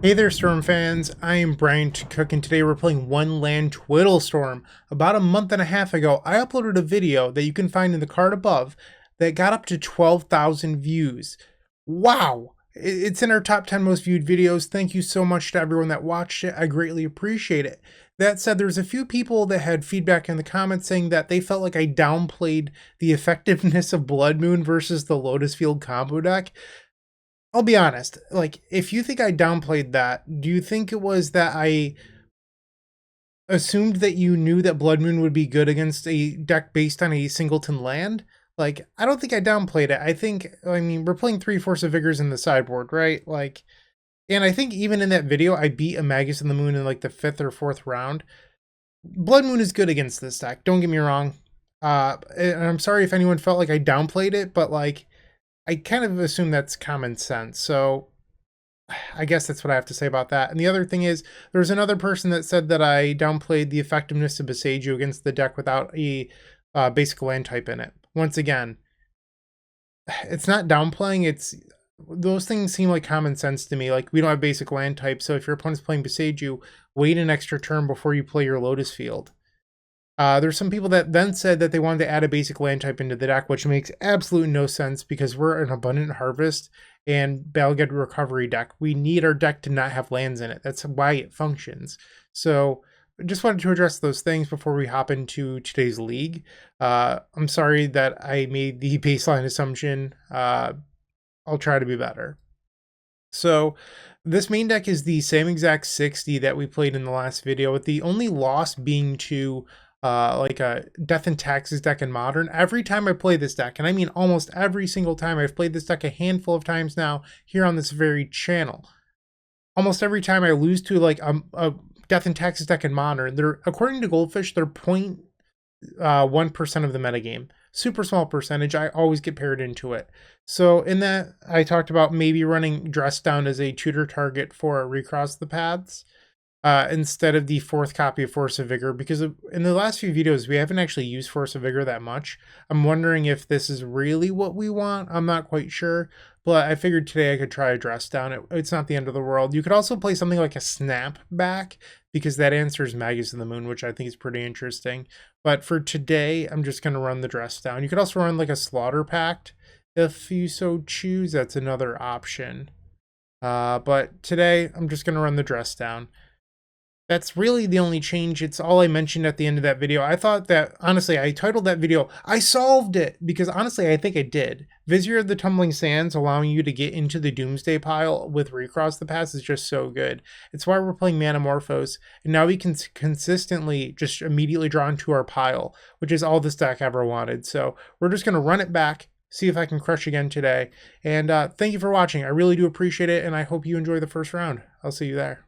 Hey there, Storm fans. I am Bryant Cook, and today we're playing One Twiddle Storm. About a month and a half ago, I uploaded a video that you can find in the card above that got up to 12,000 views. Wow! It's in our top 10 most viewed videos. Thank you so much to everyone that watched it. I greatly appreciate it. That said, there's a few people that had feedback in the comments saying that they felt like I downplayed the effectiveness of Blood Moon versus the Lotus Field combo deck. I'll be honest, like, if you think I downplayed that, do you think it was that I assumed that you knew that Blood Moon would be good against a deck based on a singleton land? Like, I don't think I downplayed it. I mean, we're playing 3 Force of Vigors in the sideboard, right? Like, and I think even in that video, I beat a Magus in the Moon in like the 5th or 4th round. Blood Moon is good against this deck, don't get me wrong. And I'm sorry if anyone felt like I downplayed it, but like, I kind of assume that's common sense. So I guess that's what I have to say about that. And the other thing is, there's another person that said that I downplayed the effectiveness of Boseiju against the deck without a basic land type in it. Once again, it's not downplaying. Those things seem like common sense to me. Like, we don't have basic land type, so if your opponent's playing Boseiju, wait an extra turn before you play your Lotus Field. There's some people that then said that they wanted to add a basic land type into the deck, which makes absolutely no sense because we're an Abundant Harvest and Balged Recovery deck. We need our deck to not have lands in it. That's why it functions. So I just wanted to address those things before we hop into today's league. I'm sorry that I made the baseline assumption. I'll try to be better. So this main deck is the same exact 60 that we played in the last video, with the only loss being to like a Death and Taxes deck in Modern. Every time I play this deck, and I mean almost every single time, I've played this deck a handful of times now here on this very channel. Almost every time I lose to like a Death and Taxes deck in Modern, they're, according to Goldfish, they're 0.1% of the metagame. Super small percentage. I always get paired into it. So in that, I talked about maybe running Dress Down as a tutor target for Recross the Paths. Instead of the 4th copy of Force of Vigor, because in the last few videos, we haven't actually used Force of Vigor that much. I'm wondering if this is really what we want. I'm not quite sure, but I figured today I could try a Dress Down. It's not the end of the world. You could also play something like a Snapback, because that answers Magus in the Moon, which I think is pretty interesting. But for today, I'm just going to run the Dress Down. You could also run like a Slaughter Pact if you so choose. That's another option. But today, I'm just going to run the Dress Down. That's really the only change. It's all I mentioned at the end of that video. I thought that, honestly, I titled that video, I solved it, because honestly, I think I did. Vizier of the Tumbling Sands, allowing you to get into the Doomsday pile with Recross the Paths, is just so good. It's why we're playing Manamorphose, and now we can consistently just immediately draw into our pile, which is all this deck ever wanted. So we're just going to run it back, see if I can crush again today. And thank you for watching. I really do appreciate it, and I hope you enjoy the first round. I'll see you there.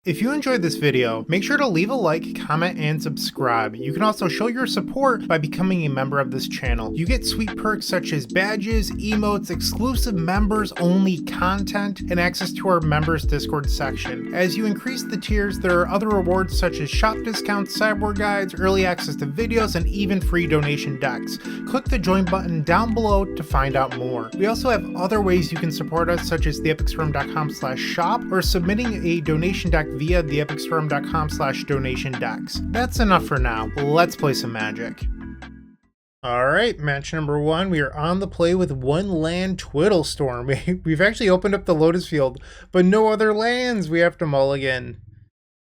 If you enjoyed this video, make sure to leave a like, comment, and subscribe. You can also show your support by becoming a member of this channel. You get sweet perks such as badges, emotes, exclusive members only content, and access to our members Discord section. As you increase the tiers, there are other rewards such as shop discounts, sideboard guides, early access to videos, and even free donation decks. Click the join button down below to find out more. We also have other ways you can support us, such as theepicstorm.com/shop, or submitting a donation deck via theepicstorm.com/donation decks. That's enough for now. Let's play some Magic. Alright, match number 1. We are on the play with One Twiddle Storm. We've actually opened up the Lotus Field, but no other lands. We have to mulligan.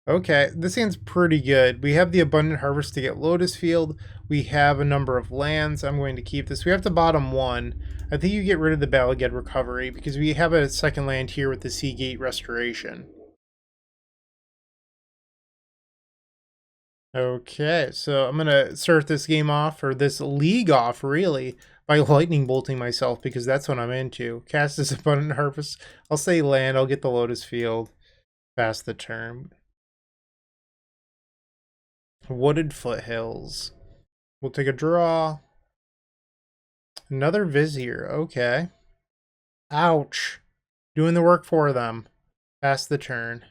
Okay, this hand's pretty good. We have the Abundant Harvest to get Lotus Field. We have a number of lands. I'm going to keep this. We have to bottom 1. I think you get rid of the Balged Recovery, because we have a second land here with the Seagate Restoration. Okay, so I'm gonna start this game off, or this league off, really, by lightning bolting myself, because that's what I'm into. Cast this Abundant Harvest. I'll say land. I'll get the Lotus Field. Pass the turn. Wooded Foothills. We'll take a draw. Another Vizier. Okay. Ouch. Doing the work for them. Pass the turn.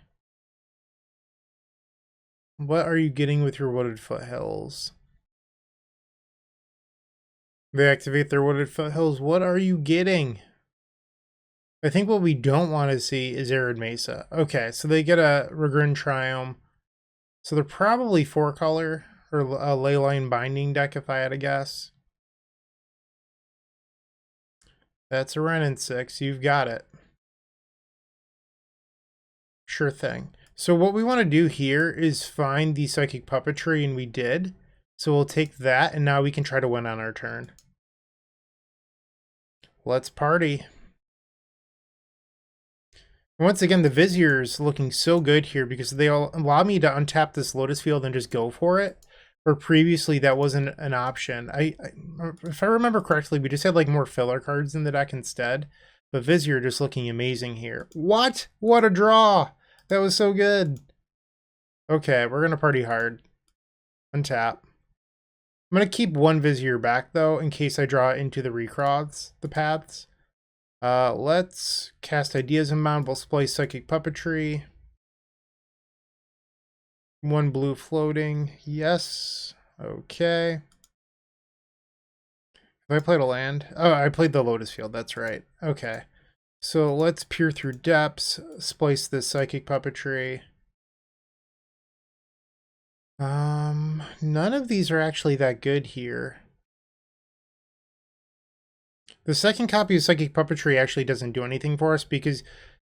What are you getting with your Wooded Foothills? They activate their Wooded Foothills. What are you getting? I think what we don't want to see is Arid Mesa. Okay, so they get a Regrin Triome. So they're probably 4-color or a Leyline Binding deck if I had to guess. That's a Wrenn and 6. You've got it. Sure thing. So what we want to do here is find the Psychic Puppetry, and we did. So we'll take that, and now we can try to win on our turn. Let's party. Once again, the Vizier is looking so good here because they allow me to untap this Lotus Field and just go for it. Where previously that wasn't an option. If I remember correctly, we just had like more filler cards in the deck instead. But Vizier just looking amazing here. What? What a draw! That was so good. Okay, we're gonna party hard. Untap. I'm gonna keep one Vizier back though, in case I draw into the Recross the Paths. Let's cast Ideas Unbound. We'll Splice Psychic Puppetry. 1 blue floating. Yes. Okay. Have I played a land? Oh, I played the Lotus Field. That's right. Okay. So let's peer through depths. Splice this Psychic Puppetry. None of these are actually that good here. The second copy of Psychic Puppetry actually doesn't do anything for us because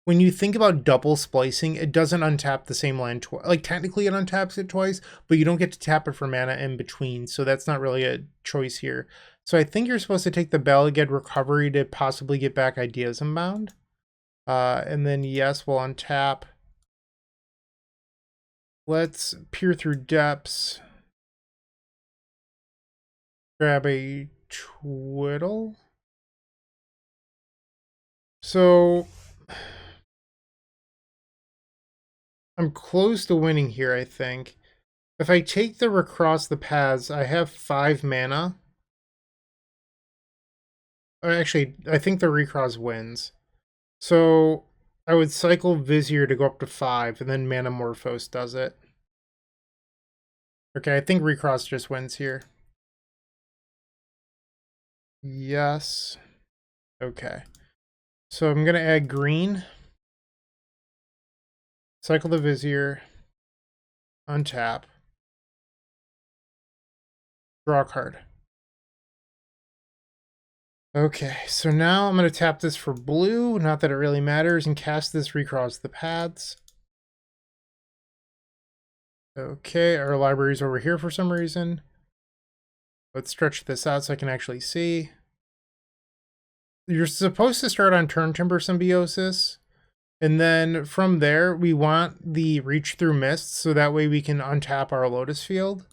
when you think about double splicing, it doesn't untap the same land twice. Like, technically it untaps it twice, but you don't get to tap it for mana in between, so that's not really a choice here. So I think you're supposed to take the Balaged Recovery to possibly get back Ideas Unbound. And then, yes, we'll untap. Let's peer through depths. Grab a Twiddle. So I'm close to winning here, I think. If I take the Recross the Paths, I have 5 mana. Or actually, I think the Recross wins. So I would cycle Vizier to go up to 5, and then Manamorphose does it. Okay, I think Recross just wins here. Yes. Okay. So I'm going to add green. Cycle the Vizier. Untap. Draw a card. Okay, so now I'm going to tap this for blue, not that it really matters, and cast this Recross the Paths. Okay, our library's over here for some reason. Let's stretch this out so I can actually see. You're supposed to start on Turn Timber Symbiosis, and then from there, we want the Reach Through Mists, so that way we can untap our Lotus Field.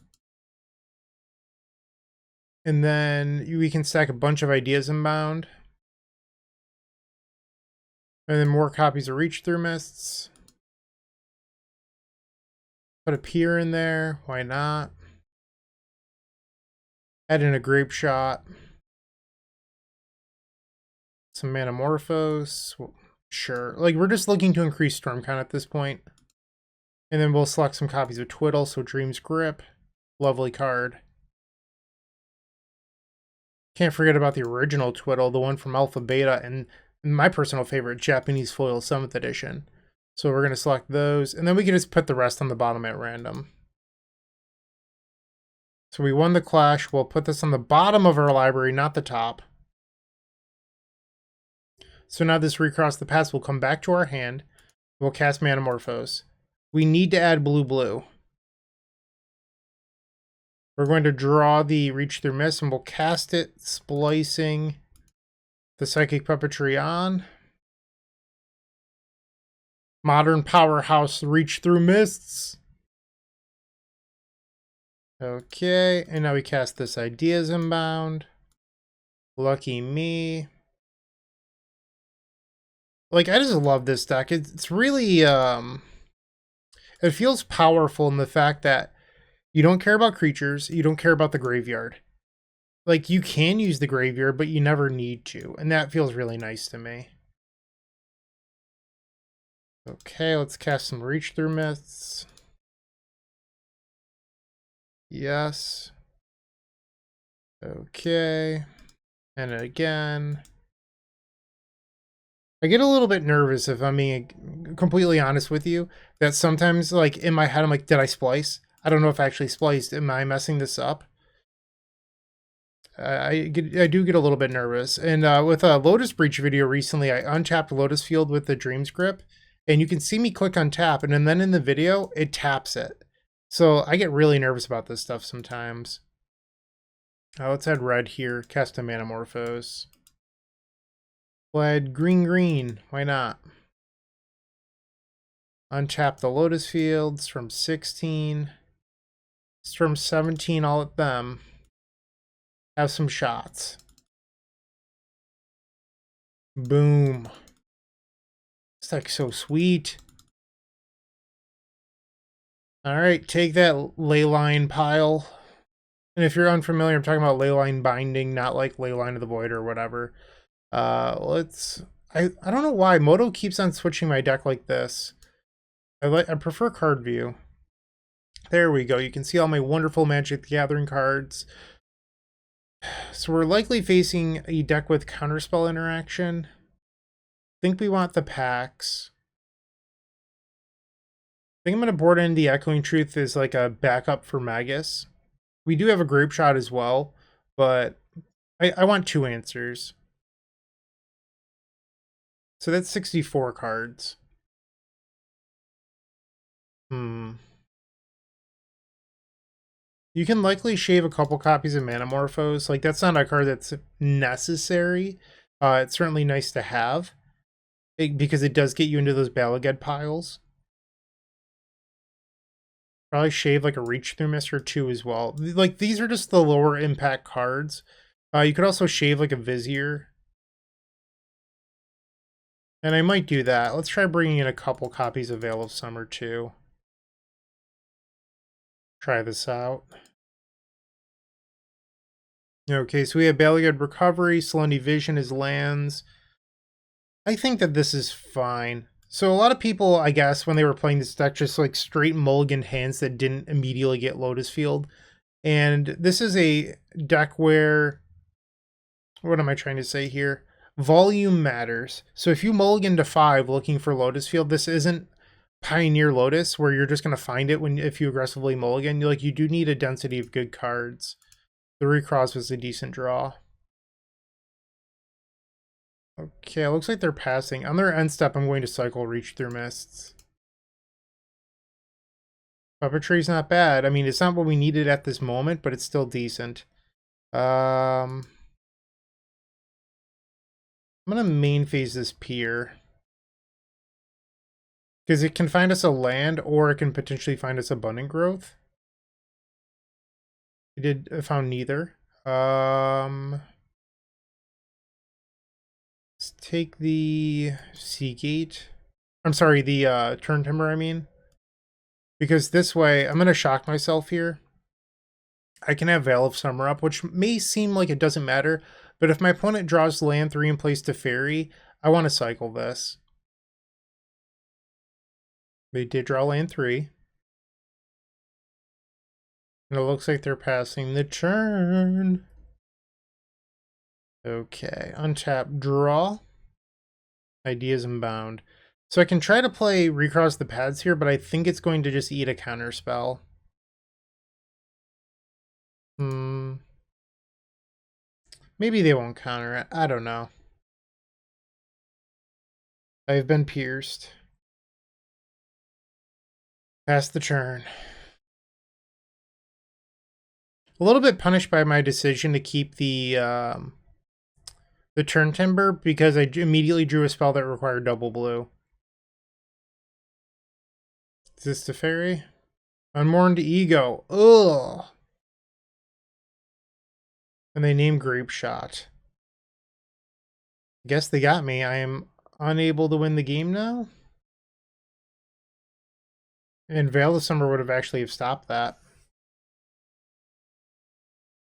And then we can stack a bunch of Ideas Unbound. And then more copies of Reach Through Mists. Put a Pier in there, why not? Add in a Grapeshot. Some Manamorphose. Sure. Like, we're just looking to increase storm count at this point. And then we'll select some copies of Twiddle, so Dream's Grip. Lovely card. Can't forget about the original Twiddle, the one from Alpha Beta, and my personal favorite, Japanese Foil 7th edition. So we're going to select those, and then we can just put the rest on the bottom at random. So we won the clash. We'll put this on the bottom of our library, not the top. So now this Recross the Paths will come back to our hand. We'll cast Manamorphose. We need to add blue. We're going to draw the Reach Through Mist, and we'll cast it, splicing the Psychic Puppetry on. Modern Powerhouse Reach Through Mists. Okay, and now we cast this Ideas Unbound. Lucky me. Like, I just love this deck. It's really, it feels powerful in the fact that you don't care about creatures, you don't care about the graveyard. Like, you can use the graveyard, but you never need to, and that feels really nice to me. Okay, let's cast some Reach Through Mists. Yes. Okay. And again. I get a little bit nervous, if I'm being completely honest with you, that sometimes, like, in my head, I'm like, did I splice? I don't know if I actually spliced. Am I messing this up? I do get a little bit nervous. And with a Lotus Breach video recently, I untapped Lotus Field with the Dreams Grip, and you can see me click on tap, and then in the video, it taps it. So I get really nervous about this stuff sometimes. Let's add red here. Cast a Manamorphose. We'll add green. Why not? Untap the Lotus Fields from 16. It's from 17 all at them. Have some shots. Boom. This deck's so sweet. Alright, take that Leyline pile. And if you're unfamiliar, I'm talking about Leyline Binding, not like Leyline of the Void or whatever. I don't know why Moto keeps on switching my deck like this. I prefer card view. There we go. You can see all my wonderful Magic the Gathering cards. So we're likely facing a deck with Counterspell interaction. I think we want the packs. I think I'm going to board in the Echoing Truth as like a backup for Magus. We do have a Grapeshot as well, but I want 2 answers. So that's 64 cards. You can likely shave a couple copies of Manamorphose. Like, that's not a card that's necessary. It's certainly nice to have, because it does get you into those Balaged piles. Probably shave like a Reach Through Mist or 2 as well. Like, these are just the lower impact cards. You could also shave like a Vizier. And I might do that. Let's try bringing in a couple copies of Veil of Summer too. Try this out. Okay, so we have Balaged Recovery, Selene Vision as lands. I think that this is fine. So a lot of people, I guess, when they were playing this deck, just like straight mulliganed hands that didn't immediately get Lotus Field. And this is a deck where, what am I trying to say here? Volume matters. So if you mulligan to 5 looking for Lotus Field, this isn't Pioneer Lotus where you're just going to find it if you aggressively mulligan. You do need a density of good cards. The Recross was a decent draw. Okay, it looks like they're passing. On their end step, I'm going to cycle Reach Through Mists. Puppetry's not bad. I mean, it's not what we needed at this moment, but it's still decent. I'm going to main phase this Pier. Because it can find us a land, or it can potentially find us Abundant Growth. It found neither. Let's take the Seagate. I'm sorry, the Turn Timber, I mean. Because this way, I'm going to shock myself here. I can have Veil of Summer up, which may seem like it doesn't matter, but if my opponent draws land 3 and plays Teferi, I want to cycle this. They did draw land 3. And it looks like they're passing the turn. Okay, untap, draw. Ideas Unbound. So I can try to play Recross the Paths here, but I think it's going to just eat a counter spell. Maybe they won't counter it. I don't know. I've been pierced. Pass the turn. A little bit punished by my decision to keep the Turn Timber, because I immediately drew a spell that required double blue. Is this the fairy? Unmourned Ego. Ugh. And they named Grapeshot. I guess they got me. I am unable to win the game now. And Veil of Summer would have actually stopped that.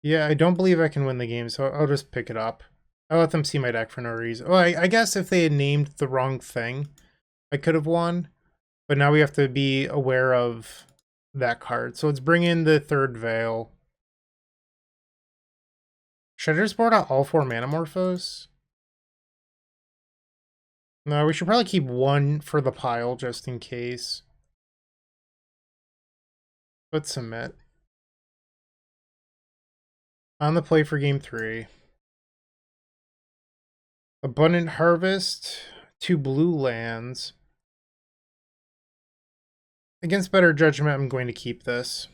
Yeah, I don't believe I can win the game, so I'll just pick it up. I'll let them see my deck for no reason. Well, I guess if they had named the wrong thing, I could have won. But now we have to be aware of that card. So let's bring in the third Veil. Should I just board out all 4 Manamorphose? No, we should probably keep one for the pile just in case. Let's submit. On the play for game 3. Abundant Harvest, 2 blue lands. Against better judgment, I'm going to keep this.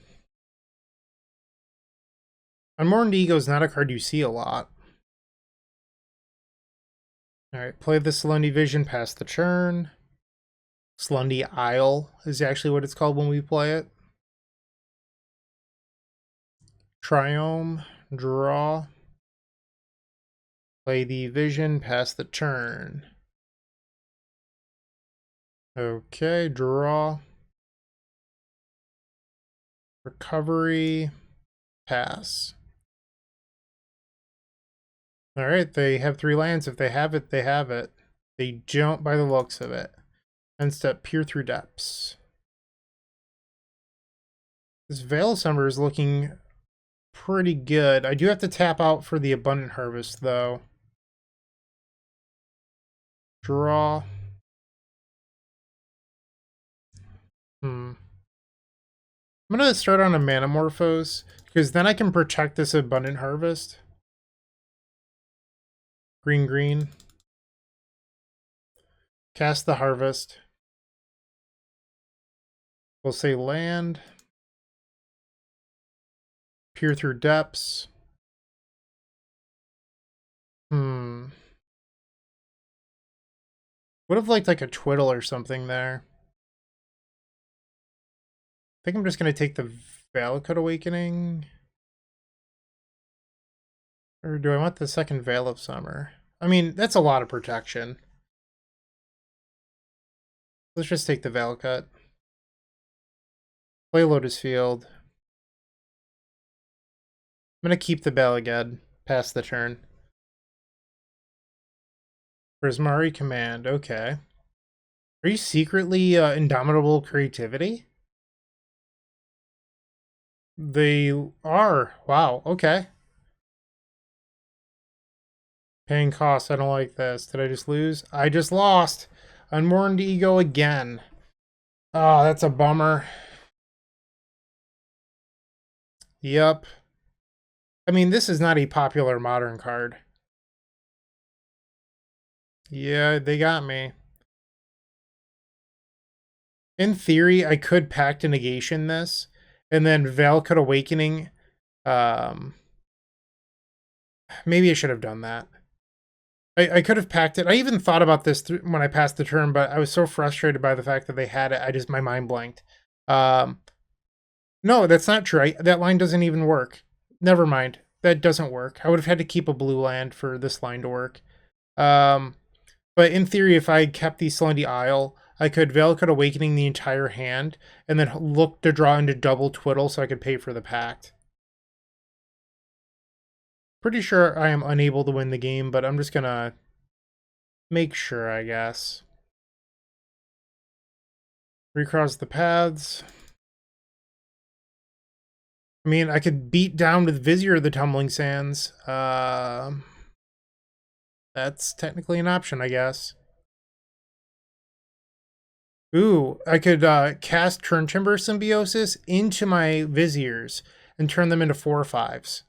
Unmourned Ego is not a card you see a lot. Alright, play the Slundi Vision past the turn. Slundi Isle is actually what it's called when we play it. Triome, draw. Play the Vision past the turn. Okay, draw. Recovery, pass. Alright, they have 3 lands. If they have it, they have it. They don't by the looks of it. End step, Peer Through Depths. This Veil of Summer is looking pretty good. I do have to tap out for the Abundant Harvest, though. Draw. I'm going to start on a Manamorphose, because then I can protect this Abundant Harvest. Green, green. Cast the Harvest. We'll say land. Peer Through Depths. Would have liked like a Twiddle or something there. I think I'm just going to take the Valakut Awakening. Or do I want the second Veil of Summer? I mean, that's a lot of protection. Let's just take the Valakut. Play Lotus Field. I'm going to keep the Balagad past the turn. Prismari Command, okay. Are you secretly Indomitable Creativity? They are. Wow, okay. Paying costs, I don't like this. Did I just lose? I just lost. Unmourned Ego again. Oh, that's a bummer. Yep. I mean, this is not a popular Modern card. Yeah, they got me. In theory, I could Pact to Negation this, and then Valakut Awakening. Maybe I should have done that. I could have packed it. I even thought about this when I passed the turn, but I was so frustrated by the fact that they had it. My mind blanked. No, that's not true. That line doesn't even work. Never mind. That doesn't work. I would have had to keep a blue land for this line to work. But in theory, if I kept the Slundi Isle, I could Valakut Awakening the entire hand, and then look to draw into double Twiddle so I could pay for the Pact. Pretty sure I am unable to win the game, but I'm just gonna make sure, I guess. Recross the Paths. I mean, I could beat down with Vizier the Tumbling Sands. That's technically an option, I guess. Ooh, I could cast Turn Timber Symbiosis into my Viziers and turn them into 4/5s.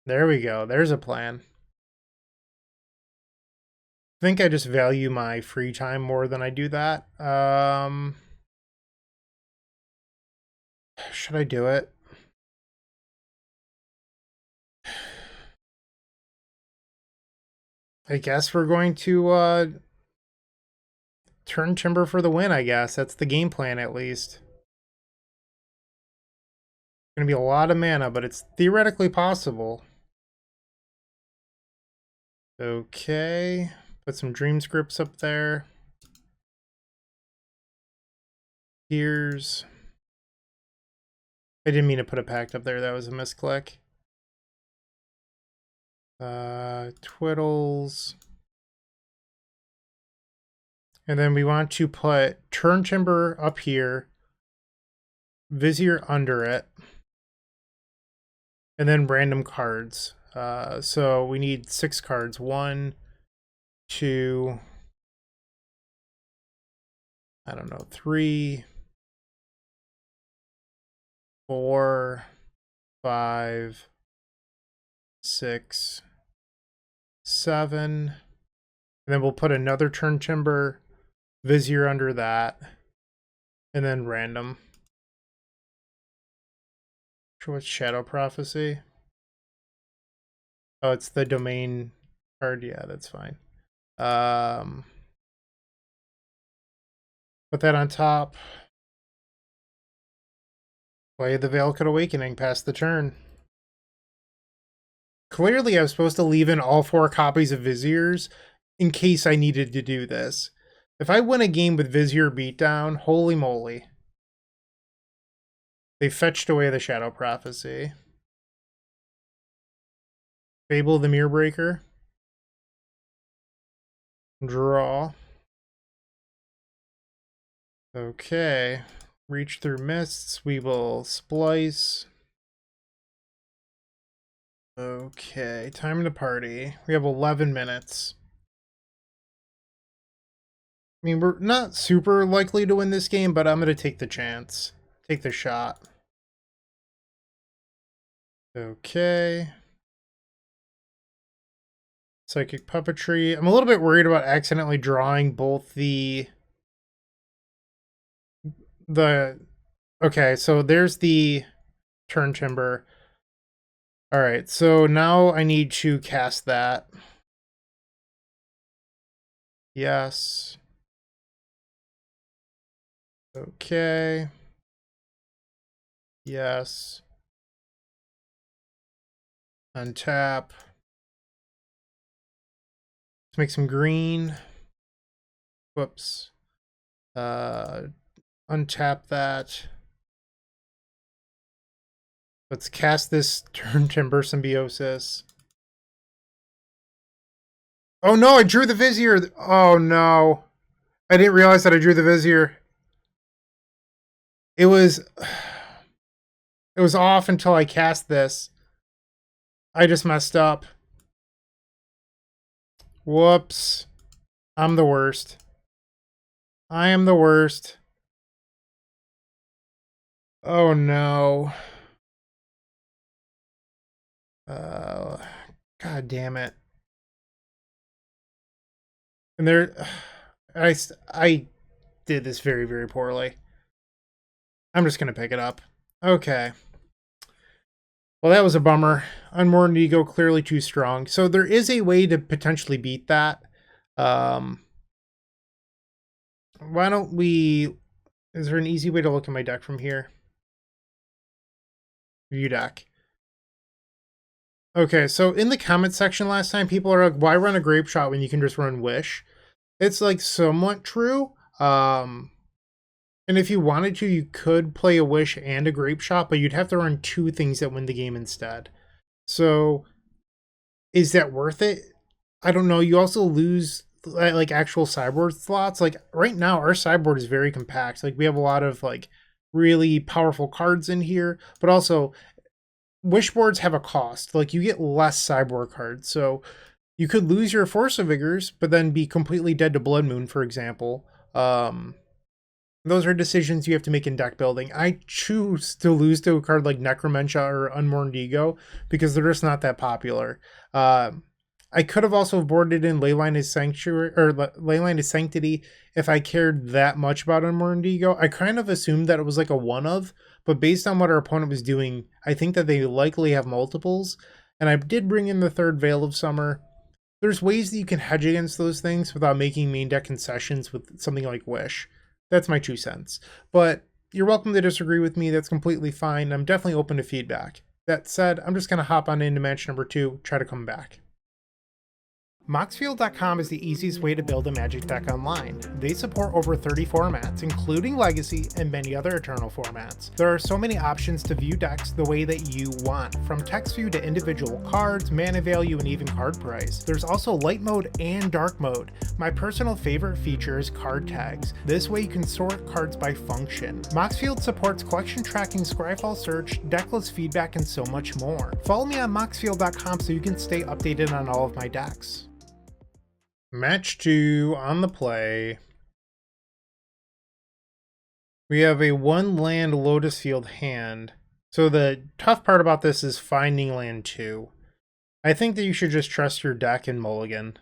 There we go. There's a plan. I think I just value my free time more than I do that. Should I do it? I guess we're going to turn Timber for the win, I guess. That's the game plan, at least. Gonna be a lot of mana, but it's theoretically possible. Okay. Put some Dream Scripts up there. Here's... I didn't mean to put a Pact up there. That was a misclick. Twiddles. And then we want to put Turn Timber up here. Vizier under it. And then random cards. So we need 6 cards. 1, 2, I don't know, 3, 4, 5, 6, 7, and then we'll put another Turn Timber, Vizier under that, and then random. What's Shadow Prophecy? Oh, it's the domain card. Yeah, that's fine. Put that on top. Play the Veilcut Awakening past the turn. Clearly, I was supposed to leave in all 4 copies of Viziers in case I needed to do this. If I win a game with Vizier Beatdown, holy moly. They fetched away the Shadow Prophecy. Fable the Mirror Breaker. Draw. Okay. Reach through mists. We will splice. Okay. Time to party. We have 11 minutes. I mean, we're not super likely to win this game, but I'm going to take the chance. Take the shot. Okay. Psychic Puppetry. I'm a little bit worried about accidentally drawing both the... Okay, so there's the Turn Timber. Alright, so now I need to cast that. Yes. Okay. Yes. Untap. Let's make some green. Whoops. Untap that. Let's cast this Turn Timber Symbiosis. Oh no, I drew the Vizier! Oh no. I didn't realize that I drew the Vizier. It was off until I cast this. I just messed up. Whoops. I'm the worst. I am the worst. Oh no. God damn it. And I did this very, very poorly. I'm just going to pick it up. Okay. Well, that was a bummer. Unmoored Ego, clearly too strong. So there is a way to potentially beat that. Why don't we... Is there an easy way to look at my deck from here? View deck. Okay, so in the comment section last time, people are like, why run a Grapeshot when you can just run Wish? It's like somewhat true. And if you wanted to, you could play a Wish and a Grapeshot, but you'd have to run 2 things that win the game instead. So is that worth it? I don't know. You also lose like actual sideboard slots. Like right now, our sideboard is very compact. Like we have a lot of like really powerful cards in here, but also Wish boards have a cost. Like you get less sideboard cards. So you could lose your Force of Vigors, but then be completely dead to Blood Moon, for example. Those are decisions you have to make in deck building. I choose to lose to a card like Necromentia or Unmourned Ego because they're just not that popular. I could have also boarded in Leyline is Sanctuary or Leyline is Sanctity if I cared that much about Unmourned Ego. I kind of assumed that it was like a one of, but based on what our opponent was doing, I think that they likely have multiples. And I did bring in the 3rd Veil of Summer. There's ways that you can hedge against those things without making main deck concessions with something like Wish. That's my 2 cents. But you're welcome to disagree with me. That's completely fine. I'm definitely open to feedback. That said, I'm just going to hop on into match number 2, try to come back. Moxfield.com is the easiest way to build a Magic deck online. They support over 30 formats, including Legacy and many other Eternal formats. There are so many options to view decks the way that you want, from text view to individual cards, mana value, and even card price. There's also light mode and dark mode. My personal favorite feature is card tags. This way you can sort cards by function. Moxfield supports collection tracking, Scryfall search, decklist feedback, and so much more. Follow me on Moxfield.com so you can stay updated on all of my decks. Match 2 on the play. We have a 1-land Lotus Field hand. So the tough part about this is finding land 2. I think that you should just trust your deck and mulligan.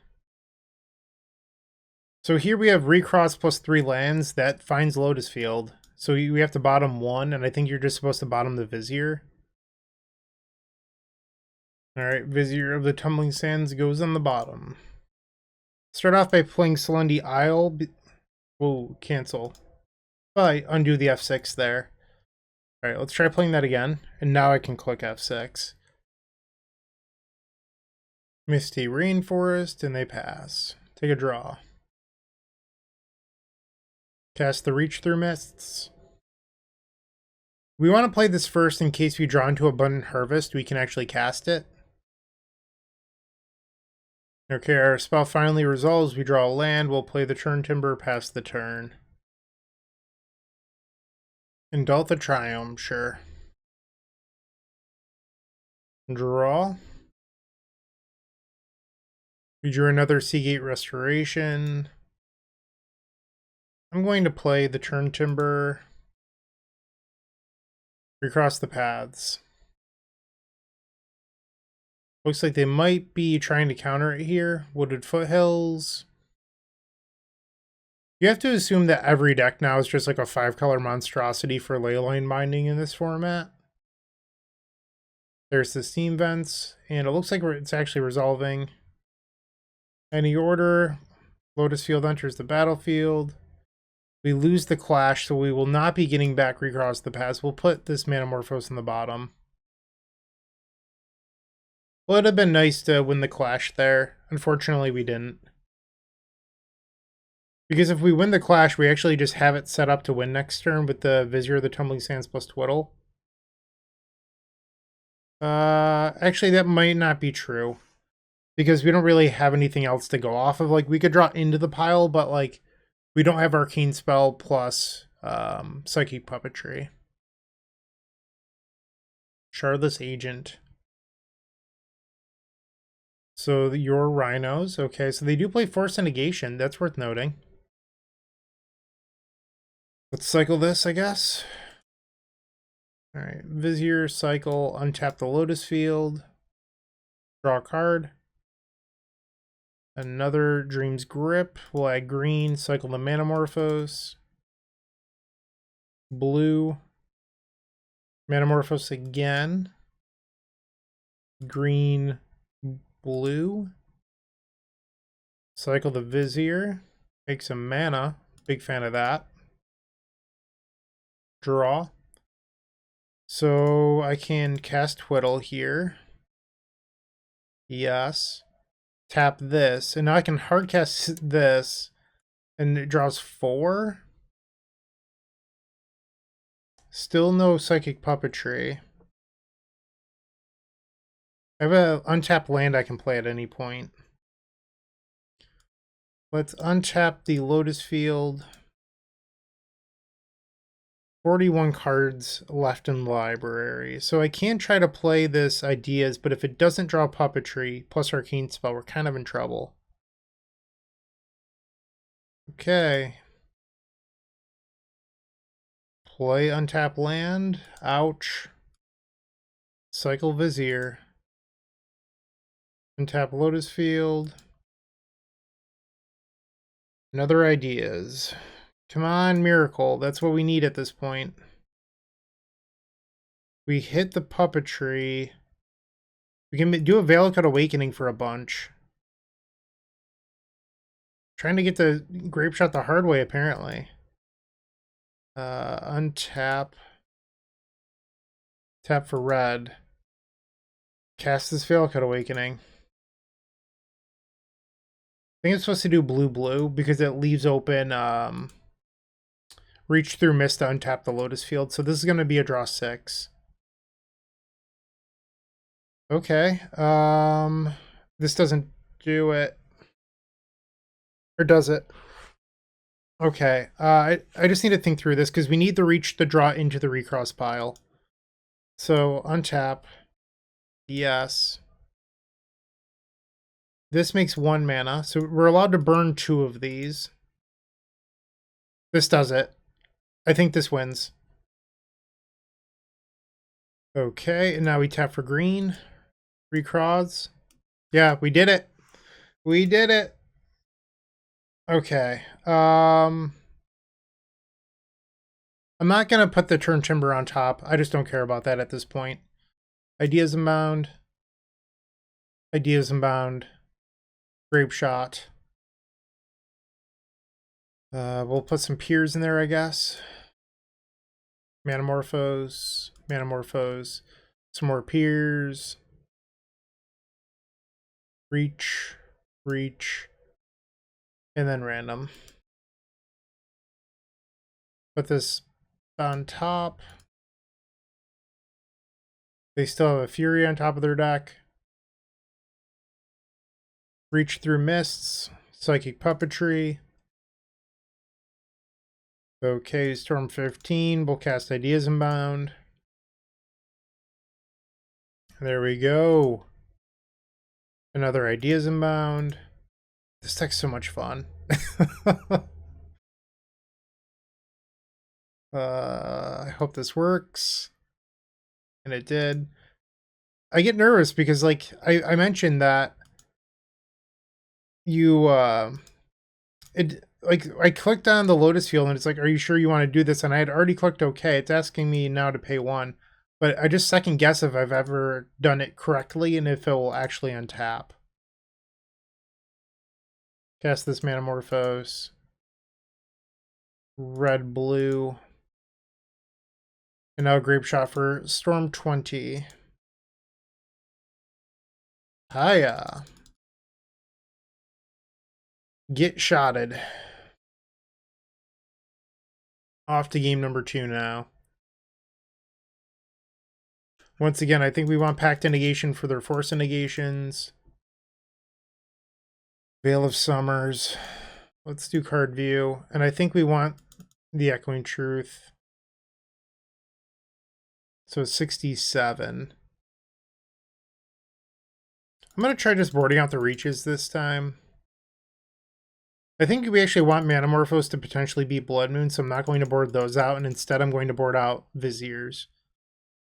So here we have Recross plus 3 lands. That finds Lotus Field. So we have to bottom 1, and I think you're just supposed to bottom the Vizier. Alright, Vizier of the Tumbling Sands goes on the bottom. Start off by playing Selendi Isle. Whoa, cancel. But I undo the F6 there. Alright, let's try playing that again. And now I can click F6. Misty Rainforest, and they pass. Take a draw. Cast the Reach Through Mists. We want to play this first in case we draw into Abundant Harvest, we can actually cast it. Okay, our spell finally resolves. We draw a land. We'll play the Turn Timber, pass the turn. Indultha Triumph, sure. Draw. We drew another Seagate Restoration. I'm going to play the Turn Timber. Recross the Paths. Looks like they might be trying to counter it here. Wooded Foothills. You have to assume that every deck now is just like a 5-color monstrosity for Leyline Binding in this format. There's the Steam Vents, and it looks like it's actually resolving. Any order, Lotus Field enters the battlefield. We lose the Clash, so we will not be getting back Recross the Paths. We'll put this Manamorphose in the bottom. Well, it'd have been nice to win the Clash there. Unfortunately, we didn't. Because if we win the Clash, we actually just have it set up to win next turn with the Vizier of the Tumbling Sands plus Twiddle. Actually, that might not be true. Because we don't really have anything else to go off of. Like, we could draw into the pile, but, like, we don't have Arcane Spell plus Psychic Puppetry. Shardless Agent. So your Rhinos. Okay, so they do play Force and Negation. That's worth noting. Let's cycle this, I guess. Alright, Vizier, cycle, untap the Lotus Field. Draw a card. Another Dream's Grip. We'll add green, cycle the Manamorphose. Blue. Manamorphose again. Green, blue. Cycle the Vizier. Make some mana. Big fan of that. Draw. So I can cast Twiddle here. Yes. Tap this. And now I can hardcast this. And it draws 4. Still no Psychic Puppetry. I have an untapped land I can play at any point. Let's untap the Lotus Field. 41 cards left in the library. So I can try to play this Ideas, but if it doesn't draw Puppetry plus Arcane Spell, we're kind of in trouble. Okay. Play untap land. Ouch. Cycle Vizier. Untap Lotus Field. Another Ideas. Come on, Miracle. That's what we need at this point. We hit the Puppetry. We can do a Veilcut Awakening for a bunch. Trying to get the Grapeshot the hard way, apparently. Untap. Tap for red. Cast this Veilcut Awakening. I think I'm supposed to do blue because it leaves open Reach Through Mist to untap the Lotus Field. So this is going to be a draw 6. Okay. This doesn't do it. Or does it? Okay. I just need to think through this because we need to reach the draw into the recross pile. So untap. Yes. This makes 1 mana, so we're allowed to burn 2 of these. This does it. I think this wins. Okay, and now we tap for green. Recross. Yeah, we did it. We did it. Okay. I'm not gonna put the turn timber on top. I just don't care about that at this point. Ideas Unbound. Ideas Unbound. Grapeshot. We'll put some piers in there, I guess. Manamorphose. Manamorphose. Some more piers. Reach. Reach. And then random. Put this on top. They still have a Fury on top of their deck. Reach through Mists. Psychic Puppetry. Okay, Storm 15. We'll cast Ideas Unbound. There we go. Another Ideas Unbound. This deck's so much fun. I hope this works. And it did. I get nervous because, like, I mentioned that you, I clicked on the Lotus Field and it's like, are you sure you want to do this? And I had already clicked OK. It's asking me now to pay 1. But I just second guess if I've ever done it correctly and if it will actually untap. Cast this Manamorphose. Red, blue. And now Grapeshot for Storm 20. Hiya. Get shotted. Off to game number 2 now. Once again, I think we want Pact Negation for their Force Negations. Veil of Summers. Let's do card view. And I think we want the Echoing Truth. So 67. I'm going to try just boarding out the reaches this time. I think we actually want Manamorphose to potentially beat Blood Moon, so I'm not going to board those out, and instead I'm going to board out Viziers.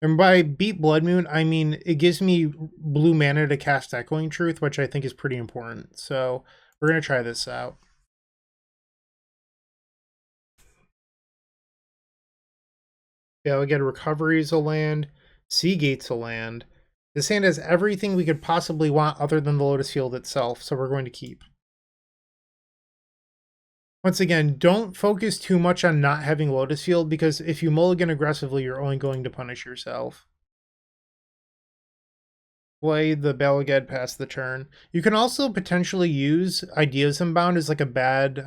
And by beat Blood Moon, I mean it gives me blue mana to cast Echoing Truth, which I think is pretty important. So we're going to try this out. Yeah, we get Recovery's a land, Seagate's a land. This hand has everything we could possibly want other than the Lotus Field itself, so we're going to keep. Once again, don't focus too much on not having Lotus Field, because if you mulligan aggressively, you're only going to punish yourself. Play the Bala Ged past the turn. You can also potentially use Ideas Unbound as like a bad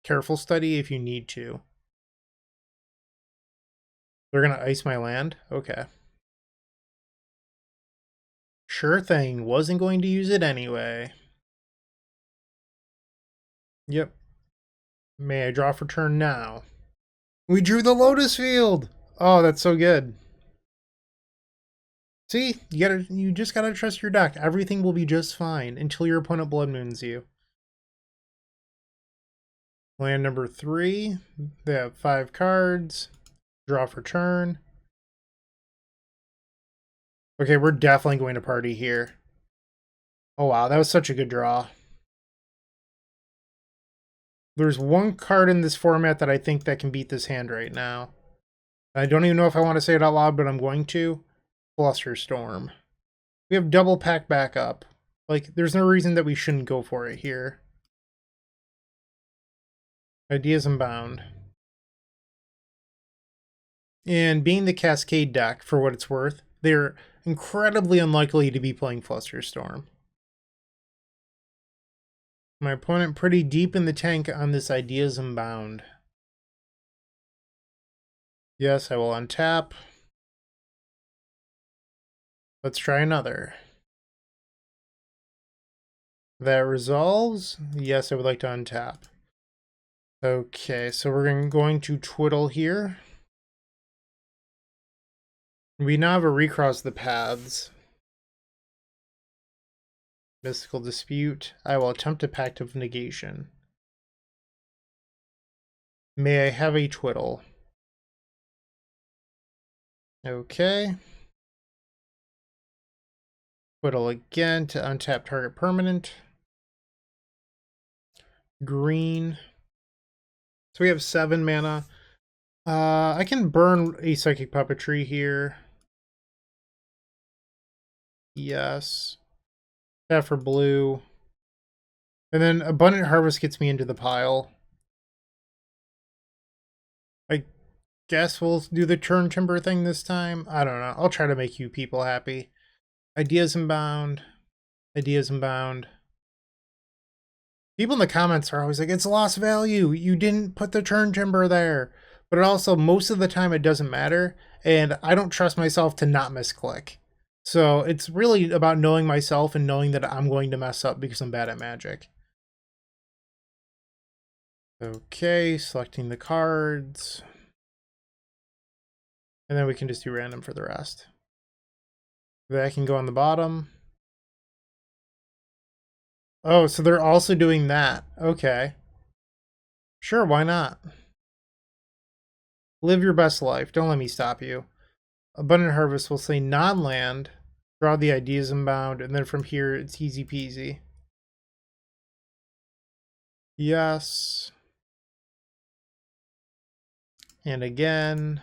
careful study if you need to. They're going to ice my land? Okay. Sure thing. Wasn't going to use it anyway. Yep. May I draw for turn now? We drew the Lotus Field! Oh, that's so good. See? You just gotta trust your deck. Everything will be just fine until your opponent Blood Moons you. Land number 3. They have 5 cards. Draw for turn. Okay, we're definitely going to party here. Oh wow, that was such a good draw. There's one card in this format that I think that can beat this hand right now. I don't even know if I want to say it out loud, but I'm going to. Fluster Storm. We have double pack backup. Like, there's no reason that we shouldn't go for it here. Ideas Unbound. And being the Cascade deck, for what it's worth, they're incredibly unlikely to be playing Fluster Storm. My opponent pretty deep in the tank on this Ideas Unbound. Yes, I will untap. Let's try another. That resolves. Yes, I would like to untap. Okay, so we're going to twiddle here. We now have a Recross the Paths. Mystical Dispute. I will attempt a Pact of Negation. May I have a Twiddle? Okay. Twiddle again to untap target permanent. Green. So we have 7 mana. I can burn a Psychic Puppetry here. Yes. That for blue. And then Abundant Harvest gets me into the pile. I guess we'll do the Turn Timber thing this time. I don't know. I'll try to make you people happy. Ideas Unbound. Ideas Unbound. People in the comments are always like, it's lost value. You didn't put the Turn Timber there. But also, most of the time, it doesn't matter. And I don't trust myself to not misclick. So it's really about knowing myself and knowing that I'm going to mess up because I'm bad at Magic. Okay, selecting the cards. And then we can just do random for the rest. That can go on the bottom. Oh, so they're also doing that. Okay. Sure, why not? Live your best life. Don't let me stop you. Abundant Harvest will say non-land. Draw the Ideas Unbound. And then from here, it's easy peasy. Yes. And again.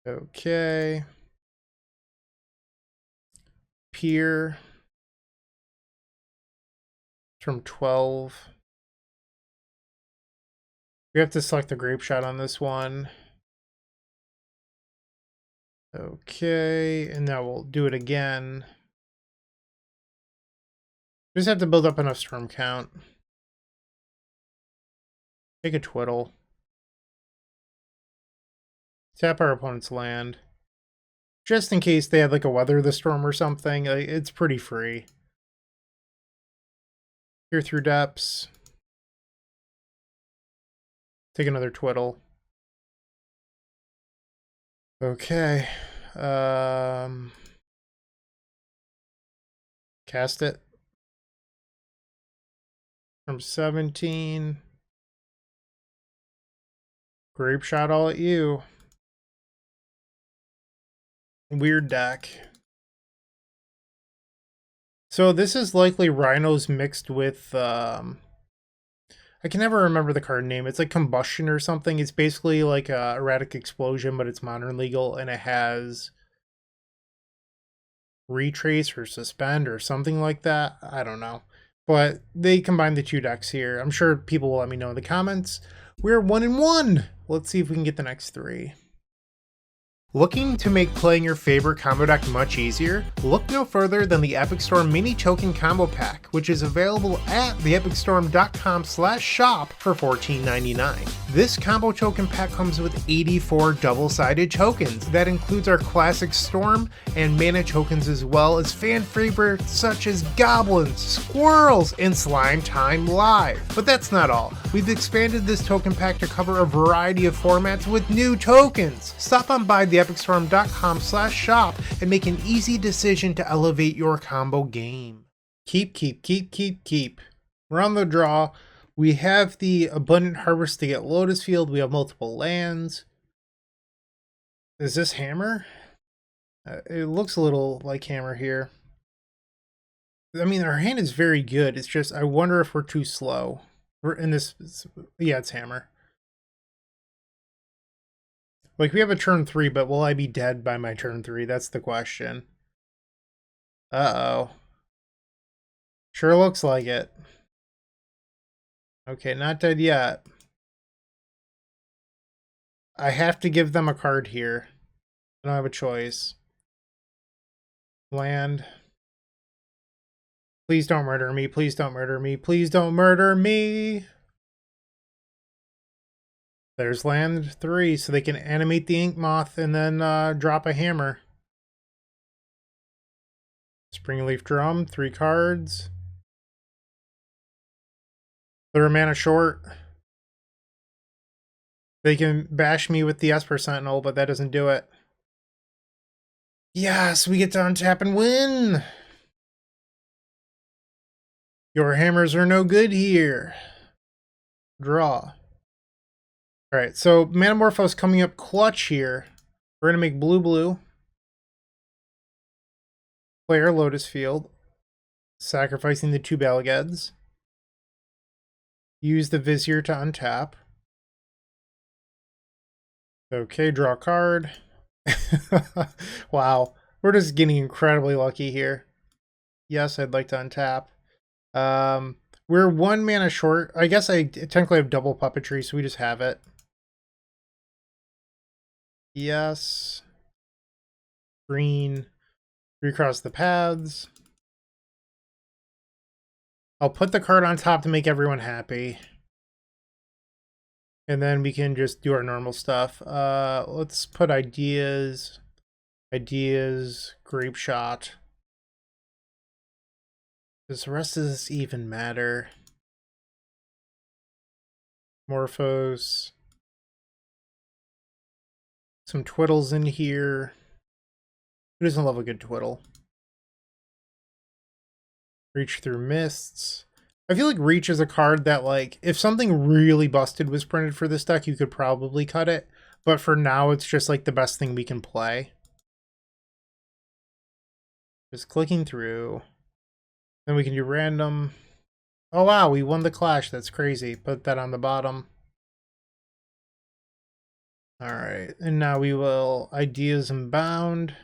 Okay. Pier. From 12. We have to select the Grapeshot on this one. Okay, and now we'll do it again. Just have to build up enough storm count. Take a Twiddle. Tap our opponent's land. Just in case they had like a Weather the Storm or something. It's pretty free. Peer through depths. Take another Twiddle. Okay. Cast it. From 17. Grapeshot all at you. Weird deck. So this is likely Rhinos mixed with I can never remember the card name. It's like Combustion or something. It's basically like a Erratic Explosion, but it's modern legal, and it has Retrace or Suspend or something like that. I don't know. But they combined the 2 decks here. I'm sure people will let me know in the comments. We're 1-1. Let's see if we can get the next 3. Looking to make playing your favorite combo deck much easier? Look no further than the Epic Storm Mini Token Combo Pack, which is available at theepicstorm.com/shop for $14.99. This combo token pack comes with 84 double-sided tokens. That includes our classic Storm and Mana tokens, as well as fan favorites such as Goblins, Squirrels, and Slime Time Live. But that's not all. We've expanded this token pack to cover a variety of formats with new tokens. Stop on by theepicstorm.com/shop and make an easy decision to elevate your combo game. Keep. We're on the draw. We have the Abundant Harvest to get Lotus Field. We have multiple lands. Is this Hammer? It looks a little like Hammer here. I mean, our hand is very good. It's just, I wonder if we're too slow. We're in this, yeah, it's Hammer. Like, we have a turn 3, but will I be dead by my turn 3? That's the question. Uh-oh. Sure looks like it. Okay, not dead yet. I have to give them a card here. I don't have a choice. Land. Please don't murder me. Please don't murder me. Please don't murder me. There's land 3, so they can animate the Ink Moth and then drop a hammer. Springleaf Drum, 3 cards. They're a mana short. They can bash me with the Esper Sentinel, but that doesn't do it. Yes, we get to untap and win! Your hammers are no good here. Draw. Alright, so Manamorphose coming up clutch here. We're going to make blue. Play our Lotus Field. Sacrificing the 2 Balageds. Use the Vizier to untap. Okay, draw a card. Wow, we're just getting incredibly lucky here. Yes, I'd like to untap. We're 1 mana short. I guess I technically have double puppetry, so we just have it. Yes. Green. Recross the Paths. I'll put the card on top to make everyone happy. And then we can just do our normal stuff. Let's put Ideas, Grapeshot. Does the rest of this even matter? Morphos. Some twiddles in here. Who doesn't love a good twiddle? Reach through mists. I feel like Reach is a card that, like, if something really busted was printed for this deck, you could probably cut it. But for now, it's just, like, the best thing we can play. Just clicking through. Then we can do random. Oh, wow, we won the clash. That's crazy. Put that on the bottom. Alright, and now we will Ideas Unbound.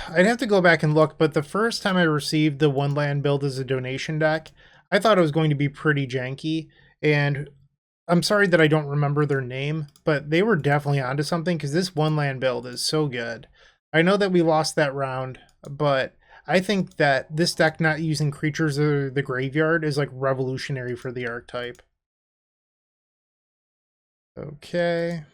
I'd have to go back and look, but the first time I received the 1 land build as a donation deck, I thought it was going to be pretty janky, and I'm sorry that I don't remember their name, but they were definitely onto something, because this 1 land build is so good. I know that we lost that round, but I think that this deck not using creatures or the graveyard is like revolutionary for the archetype. Okay.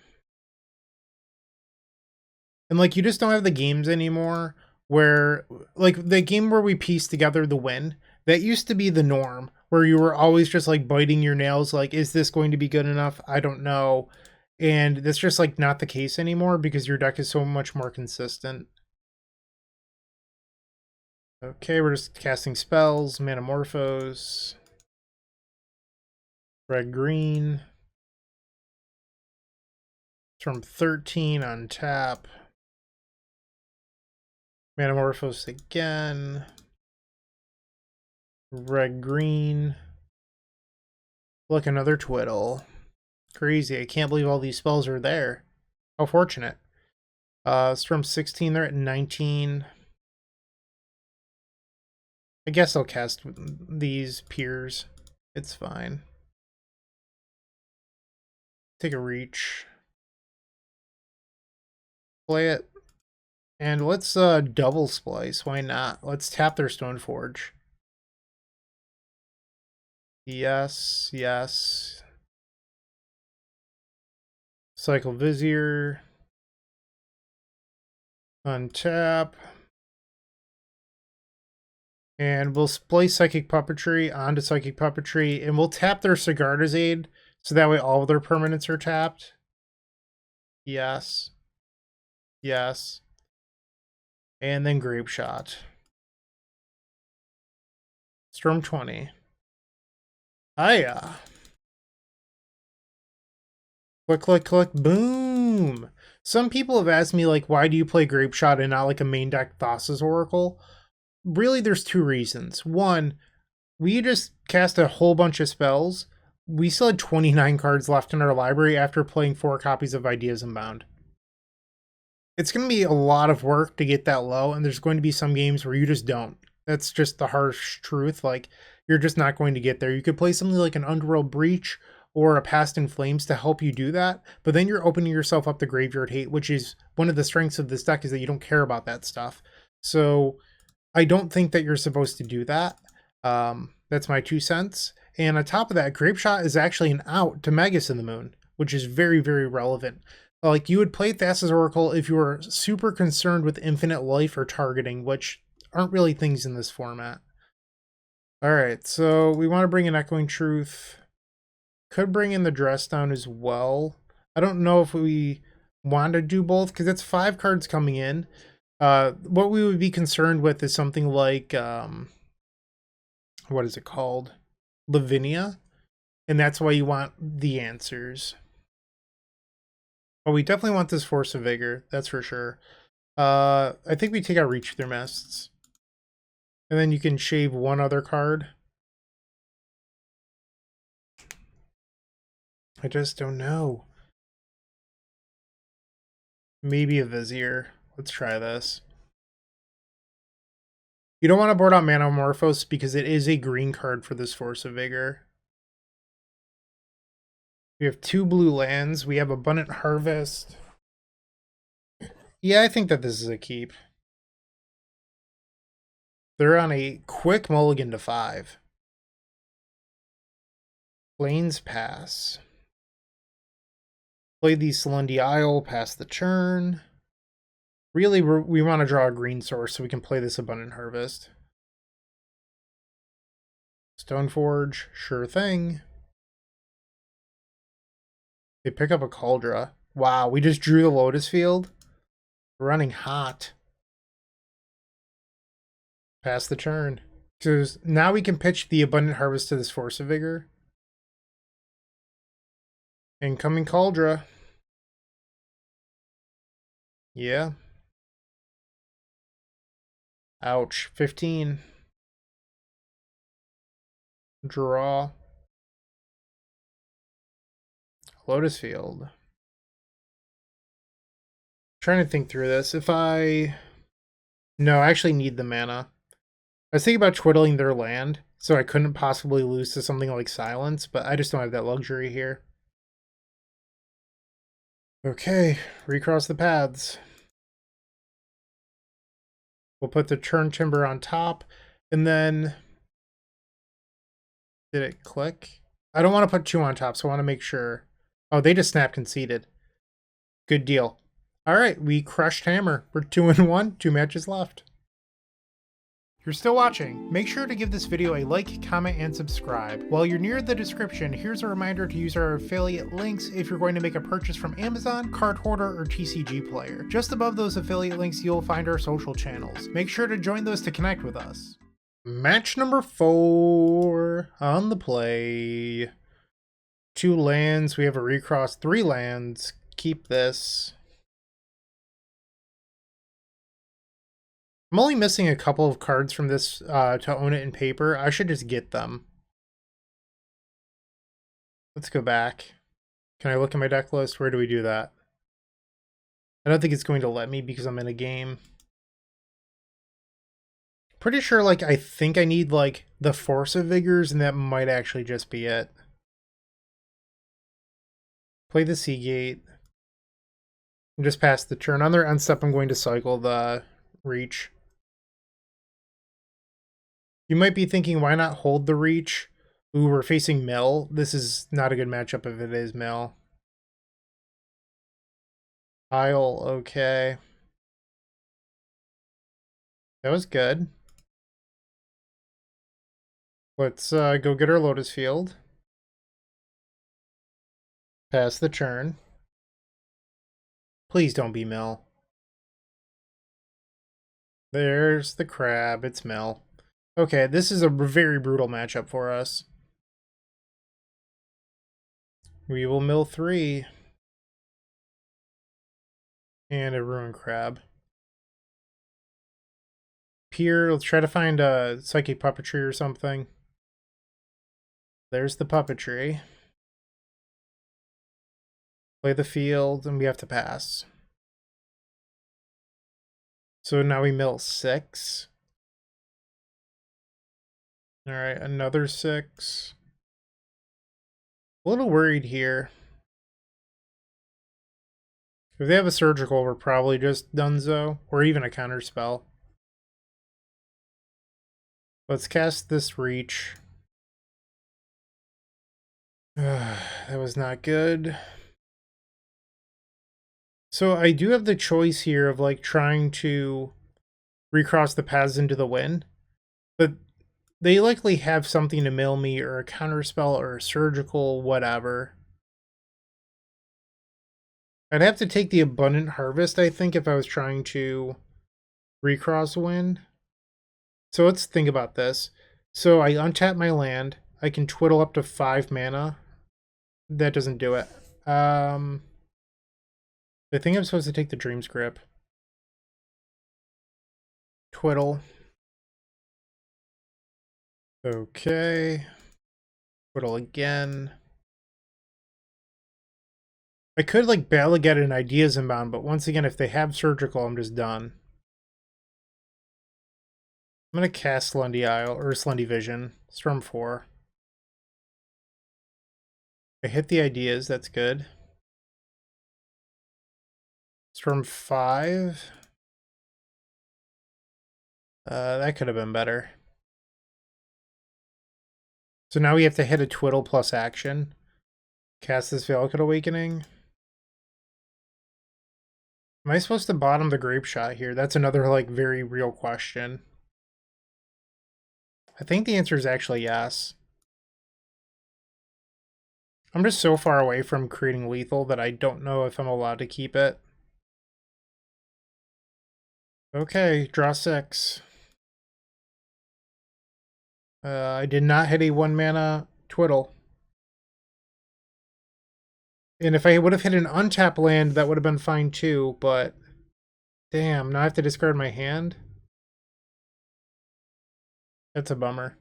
And like, you just don't have the games anymore where, like, the game where we piece together the win, that used to be the norm, where you were always just like biting your nails, like, is this going to be good enough? I don't know. And that's just like not the case anymore because your deck is so much more consistent. Okay, we're just casting spells, Manamorphose, red green. From 13 on tap. Manamorphose again. Red green. Look, another twiddle. Crazy. I can't believe all these spells are there. How fortunate. It's from 16, they're at 19. I guess I'll cast these peers. It's fine. Take a reach. Play it. And let's double splice. Why not? Let's tap their Stoneforge. Yes, yes. Cycle Vizier. Untap. And we'll play Psychic Puppetry onto Psychic Puppetry, and we'll tap their Sigarda's Aid, so that way all of their permanents are tapped. Yes. Yes. And then Grapeshot. Storm 20. Hiya. Click, click, click, boom. Some people have asked me, like, why do you play Grapeshot and not like a main deck Thassa's Oracle? Really, there's 2 reasons. One, we just cast a whole bunch of spells. We still had 29 cards left in our library after playing 4 copies of Ideas Unbound. It's going to be a lot of work to get that low, and there's going to be some games where you just don't. That's just the harsh truth. Like, you're just not going to get there. You could play something like an Underworld Breach or a Past in Flames to help you do that, but then you're opening yourself up to graveyard hate, which is one of the strengths of this deck, is that you don't care about that stuff. So I don't think that you're supposed to do that. That's my 2 cents. And on top of that, Grapeshot is actually an out to Magus in the Moon, which is very, very relevant. Like, you would play Thassa's Oracle if you were super concerned with infinite life or targeting, which aren't really things in this format. Alright, so we want to bring in Echoing Truth. Could bring in the Dress Down as well. I don't know if we want to do both, because it's 5 cards coming in. What we would be concerned with is something like, what is it called? Lavinia. And that's why you want the answers. Oh, we definitely want this Force of Vigor. That's for sure. I think we take out Reach Through Mists. And then you can shave one other card. I just don't know. Maybe a Vizier. Let's try this. You don't want to board out Manamorphose because it is a green card for this Force of Vigor. We have 2 blue lands. We have Abundant Harvest. Yeah, I think that this is a keep. They're on a quick mulligan to 5. Plains pass. Play the Selendi Isle, pass the turn. Really, we want to draw a green source so we can play this Abundant Harvest. Stoneforge, sure thing. They pick up a Cauldra. Wow, we just drew the Lotus Field. We're running hot. Pass the turn. So now we can pitch the Abundant Harvest to this Force of Vigor. Incoming Cauldra. Yeah. Ouch. 15. Draw. Lotus Field. Trying to think through this. If I... No, I actually need the mana. I was thinking about twiddling their land, so I couldn't possibly lose to something like Silence, but I just don't have that luxury here. Okay, Recross the Paths. We'll put the Turn Timber on top, and then... Did it click? I don't want to put 2 on top, so I want to make sure. Oh, they just snap conceded. Good deal. All right, we crushed Hammer. We're 2-1, 2 matches left. If you're still watching, make sure to give this video a like, comment, and subscribe. While you're near the description, here's a reminder to use our affiliate links if you're going to make a purchase from Amazon, Card Hoarder, or TCG Player. Just above those affiliate links, you'll find our social channels. Make sure to join those to connect with us. Match number 4 on the play. 2 lands. We have a recross. 3 lands. Keep this. I'm only missing a couple of cards from this to own it in paper. I should just get them. Let's go back. Can I look at my deck list? Where do we do that? I don't think it's going to let me because I'm in a game. Pretty sure, like, I think I need, like, the Force of Vigors, and that might actually just be it. Play the Seagate. And just pass the turn. On their end step, I'm going to cycle the Reach. You might be thinking, why not hold the Reach? Ooh, we're facing Mill. This is not a good matchup if it is Mill. Isle, okay. That was good. Let's go get our Lotus Field. Pass the turn. Please don't be Mill. There's the crab. It's Mill. Okay, this is a very brutal matchup for us. We will mill 3. And a Ruined Crab. Pier, let's try to find a Psychic Puppetry or something. There's the Puppetry. Play the field, and we have to pass. So now we mill 6. Alright, another 6. A little worried here. If they have a Surgical, we're probably just donezo, or even a counter spell. Let's cast this Reach. That was not good. So I do have the choice here of like trying to recross the paths into the win, but they likely have something to mill me or a counterspell or a surgical, whatever. I'd have to take the Abundant Harvest, I think, if I was trying to Recross win. So let's think about this. So I untap my land. I can twiddle up to 5 mana. That doesn't do it. I think I'm supposed to take the Dream's Grip. Twiddle. Okay. Twiddle again. I could like barely get an Ideas Unbound, but once again, if they have Surgical, I'm just done. I'm gonna cast Slendy Isle or Slendy Vision. Storm 4. I hit the Ideas, that's good. Storm 5. That could have been better. So now we have to hit a Twiddle plus action. Cast this Valakut Awakening. Am I supposed to bottom the Grapeshot here? That's another like very real question. I think the answer is actually yes. I'm just so far away from creating lethal that I don't know if I'm allowed to keep it. Okay, draw 6. I did not hit a 1 mana Twiddle. And if I would have hit an untap land, that would have been fine too, but damn, now I have to discard my hand? That's a bummer.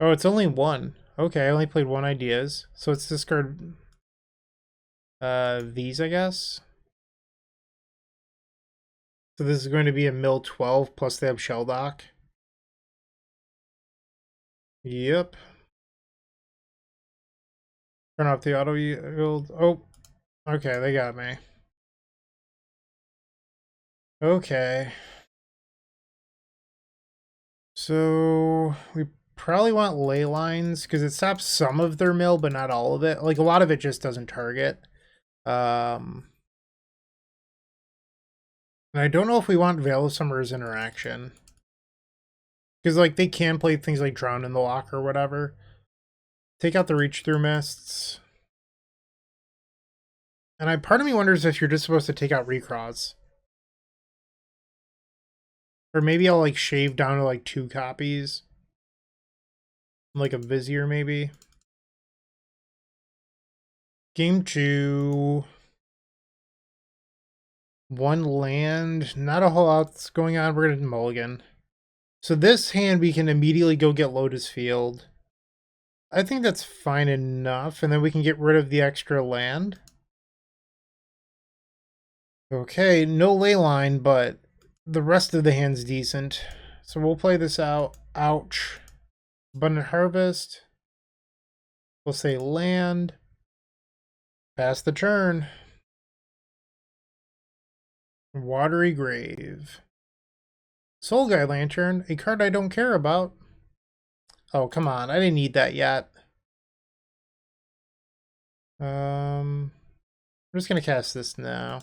Oh, it's only 1. Okay, I only played 1 Ideas. So let's discard these, I guess. So this is going to be a mill 12 plus they have Shelldock. Yep. Turn off the auto yield. Oh, okay, they got me. Okay. So we probably want ley lines because it stops some of their mill, but not all of it. Like a lot of it just doesn't target. And I don't know if we want Veil of Summer's interaction. Because like they can play things like Drown in the Lock or whatever. Take out the Reach Through Mists. And part of me wonders if you're just supposed to take out Recross. Or maybe I'll like shave down to like 2 copies. Like a Vizier maybe. Game 2. 1 land. Not a whole lot's going on. We're gonna mulligan. So this hand we can immediately go get Lotus Field. I think that's fine enough. And then we can get rid of the extra land. Okay, no ley line, but the rest of the hand's decent. So we'll play this out. Ouch. Abundant Harvest. We'll say land. Pass the turn. Watery Grave. Soul Guide Lantern, a card I don't care about. Oh, come on. I didn't need that yet. I'm just going to cast this now.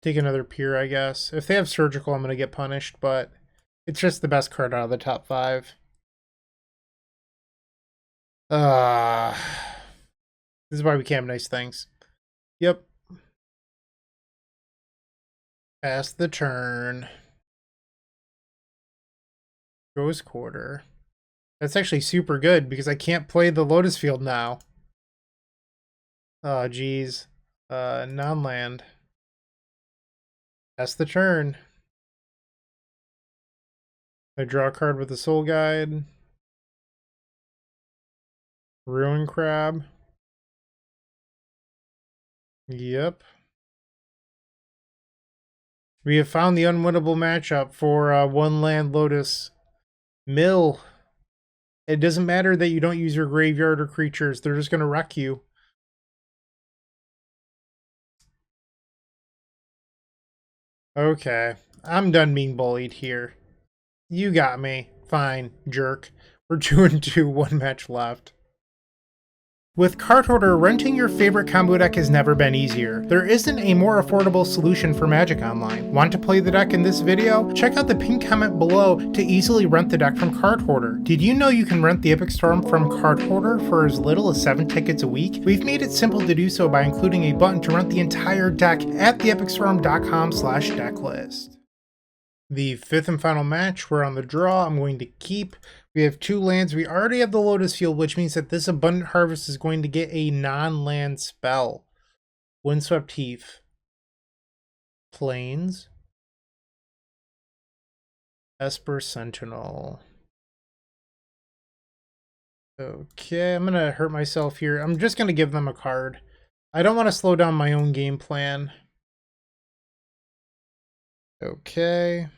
Take another Pier, I guess. If they have Surgical, I'm going to get punished, but it's just the best card out of the top 5. This is why we can't have nice things. Yep. Pass the turn. Ghost Quarter. That's actually super good because I can't play the Lotus Field now. Oh, geez. Non-land. Pass the turn. I draw a card with the Soul Guide. Ruin Crab. Yep. We have found the unwinnable matchup for 1 land Lotus Mill. It doesn't matter that you don't use your graveyard or creatures. They're just going to wreck you. Okay. I'm done being bullied here. You got me. Fine, jerk. We're 2-2, 1 match left. With Card Hoarder, renting your favorite combo deck has never been easier. There isn't a more affordable solution for Magic Online. Want to play the deck in this video? Check out the pinned comment below to easily rent the deck from Card Hoarder. Did you know you can rent the Epic Storm from Card Hoarder for as little as 7 tickets a week? We've made it simple to do so by including a button to rent the entire deck at theepicstorm.com/decklist. The fifth and final match, we're on the draw. I'm going to keep. We have 2 lands. We already have the Lotus Field, which means that this Abundant Harvest is going to get a non-land spell. Windswept Heath. Plains. Esper Sentinel. Okay, I'm going to hurt myself here. I'm just going to give them a card. I don't want to slow down my own game plan. Okay.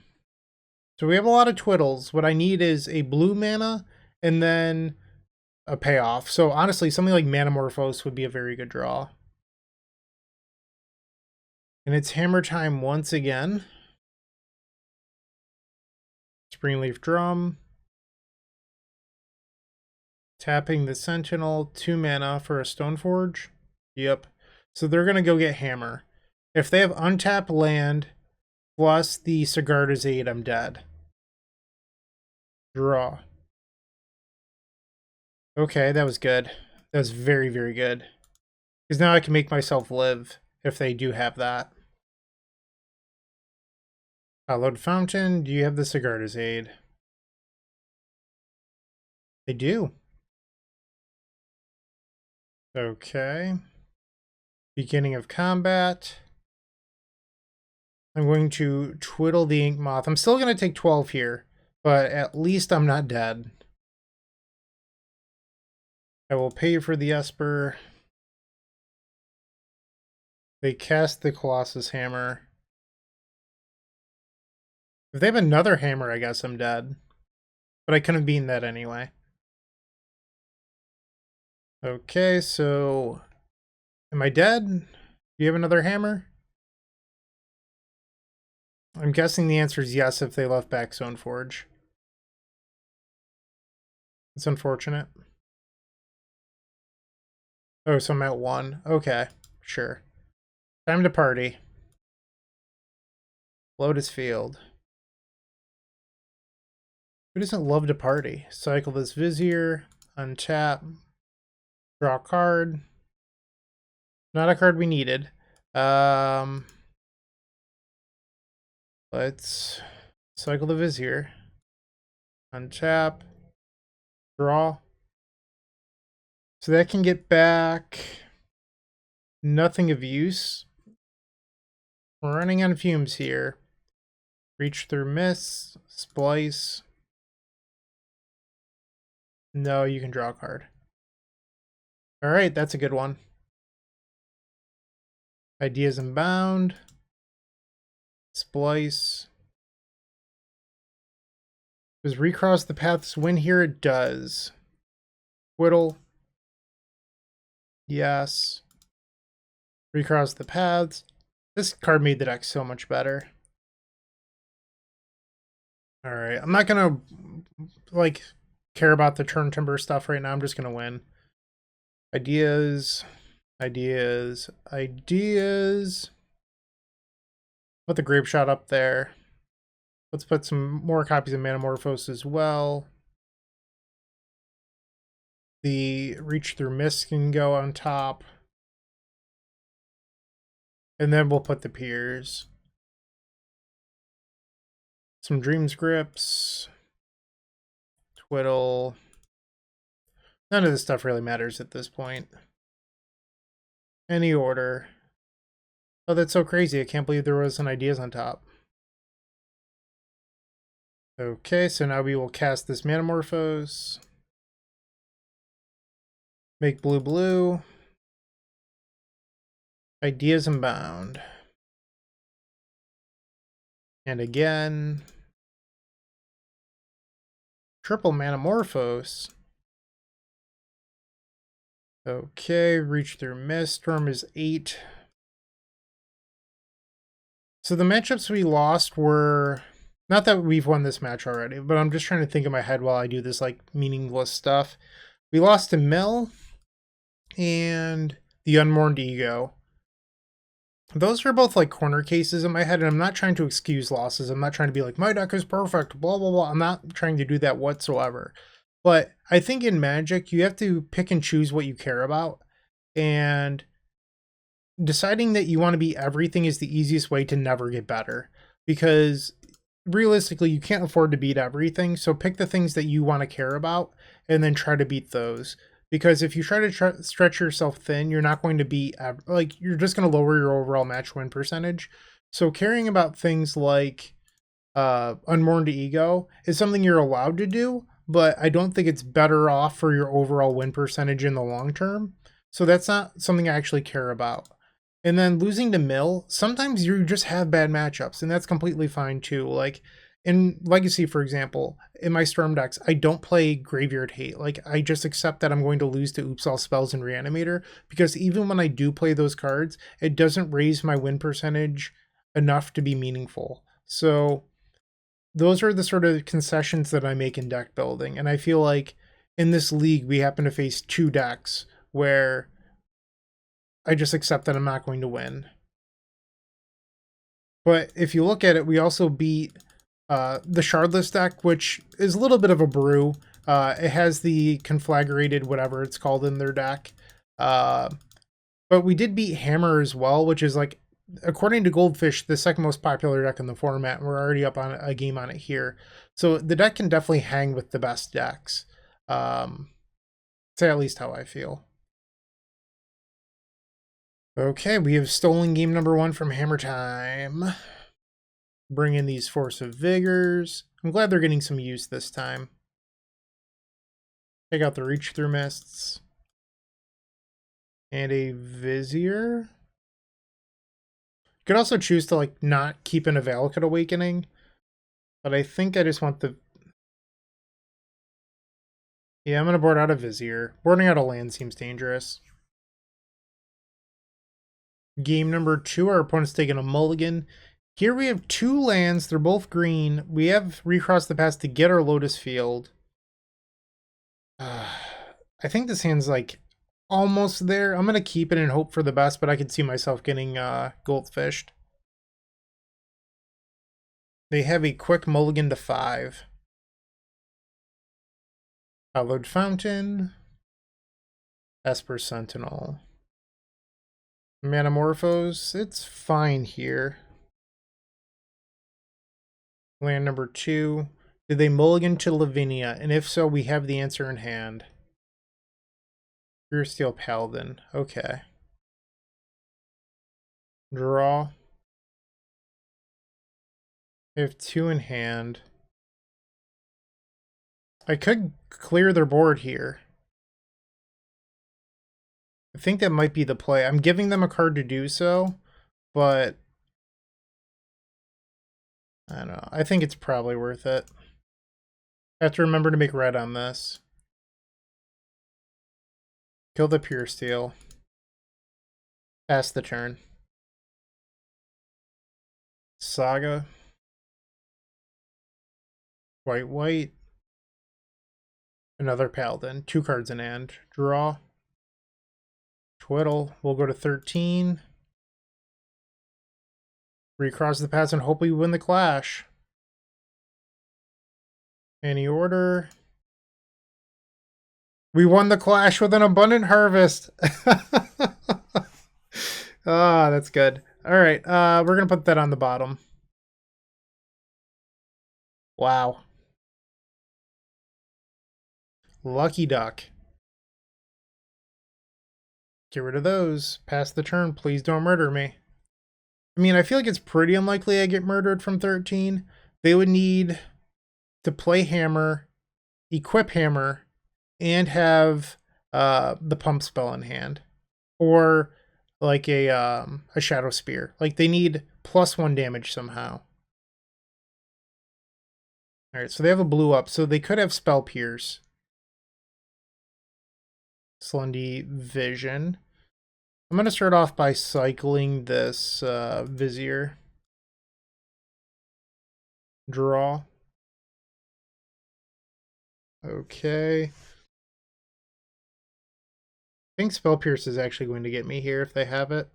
So we have a lot of twiddles. What I need is a blue mana and then a payoff. So honestly, something like Manamorphose would be a very good draw. And it's hammer time once again. Springleaf Drum. Tapping the Sentinel, 2 mana for a Stoneforge. Yep. So they're going to go get hammer. If they have untapped land plus the Sigarda's Aid, I'm dead. Draw. Okay, that was good. That was very, very good. Because now I can make myself live if they do have that. Hallowed Fountain, do you have the Sigarda's Aid? They do. Okay. Beginning of combat. I'm going to twiddle the Ink Moth. I'm still going to take 12 here, but at least I'm not dead. I will pay for the Esper. They cast the Colossus Hammer. If they have another hammer, I guess I'm dead. But I couldn't have beaten that anyway. Okay, so am I dead? Do you have another hammer? I'm guessing the answer is yes if they left back Stoneforge. It's unfortunate. Oh, so I'm at 1. Okay, sure. Time to party. Lotus Field. Who doesn't love to party? Cycle this Vizier, untap, draw a card. Not a card we needed. Let's cycle the Vizier, untap, draw. So that can get back nothing of use. We're running on fumes here. Reach through Miss, Splice. No, you can draw a card. Alright, that's a good one. Ideas Unbound. Splice. Does Recross the Paths win here? It does. Twiddle. Yes. Recross the Paths. This card made the deck so much better. Alright, I'm not gonna like care about the turn timber stuff right now. I'm just gonna win. Ideas. Ideas. Ideas. Put the Grapeshot up there. Let's put some more copies of Manamorphose as well. The Reach Through Mist can go on top. And then we'll put the Piers. Some Dreams Grips. Twiddle. None of this stuff really matters at this point. Any order. Oh, that's so crazy. I can't believe there was an Ideas on top. Okay, so now we will cast this Manamorphose. Make blue blue. Ideas Unbound. And again. Triple Manamorphose. Okay, Reach Through Mist. Storm is 8. So the matchups we lost were, not that we've won this match already, but I'm just trying to think in my head while I do this like meaningless stuff. We lost to Mill and the Unmourned Ego. Those are both like corner cases in my head, and I'm not trying to excuse losses. I'm not trying to be like, my deck is perfect, blah, blah, blah. I'm not trying to do that whatsoever. But I think in Magic, you have to pick and choose what you care about. And deciding that you want to be everything is the easiest way to never get better. Because realistically, you can't afford to beat everything. So pick the things that you want to care about and then try to beat those. Because if you try to stretch yourself thin, you're not going to be like, you're just going to lower your overall match win percentage. So caring about things like Unmourned Ego is something you're allowed to do, but I don't think it's better off for your overall win percentage in the long term. So that's not something I actually care about. And then losing to Mill, sometimes you just have bad matchups, and that's completely fine too. Like in Legacy, for example, in my Storm decks, I don't play Graveyard Hate. Like I just accept that I'm going to lose to Oops All Spells and Reanimator, because even when I do play those cards, it doesn't raise my win percentage enough to be meaningful. So those are the sort of concessions that I make in deck building. And I feel like in this league, we happen to face two decks where I just accept that I'm not going to win. But if you look at it, we also beat the Shardless deck, which is a little bit of a brew. It has the conflagrated whatever it's called in their deck. But we did beat Hammer as well, which is like, according to Goldfish, the second most popular deck in the format. We're already up on a game on it here. So the deck can definitely hang with the best decks. That's at least how I feel. Okay, we have stolen game number 1 from Hammer Time. Bring in these Force of Vigors. I'm glad they're getting some use this time. Take out the Reach Through Mists. And a Vizier. You could also choose to like not keep an Valakut Awakening. But I think I just want the... Yeah, I'm going to board out a Vizier. Boarding out a land seems dangerous. Game number 2, our opponent's taking a mulligan. Here we have 2 lands. They're both green. We have Recross the Paths to get our Lotus Field. I think this hand's like almost there. I'm going to keep it and hope for the best, but I could see myself getting goldfished. They have a quick mulligan to 5. Hallowed Fountain. Esper Sentinel. Manamorphose. It's fine here. Land number 2. Did they mulligan to Lavinia? And if so, we have the answer in hand. Pure Steel Paladin. Okay. Draw. I have 2 in hand. I could clear their board here. I think that might be the play. I'm giving them a card to do so, but I don't know. I think it's probably worth it. I have to remember to make red on this. Kill the Pure Steel. Pass the turn. Saga. White, white. Another Paladin. 2 cards in hand. Draw. Twiddle. We'll go to 13. Recross the Paths and hope we win the clash. Any order. We won the clash with an abundant harvest. Ah, that's good. All right, we're gonna put that on the bottom. Wow. Lucky duck. Get rid of those. Pass the turn. Please don't murder me. I mean, I feel like it's pretty unlikely I get murdered from 13. They would need to play Hammer, equip Hammer, and have the pump spell in hand. Or like a Shadow Spear. Like they need +1 damage somehow. Alright, so they have a blue up, so they could have Spell Pierce. Slundy Vision. I'm going to start off by cycling this Vizier. Draw. Okay. think Spell Pierce is actually going to get me here if they have it.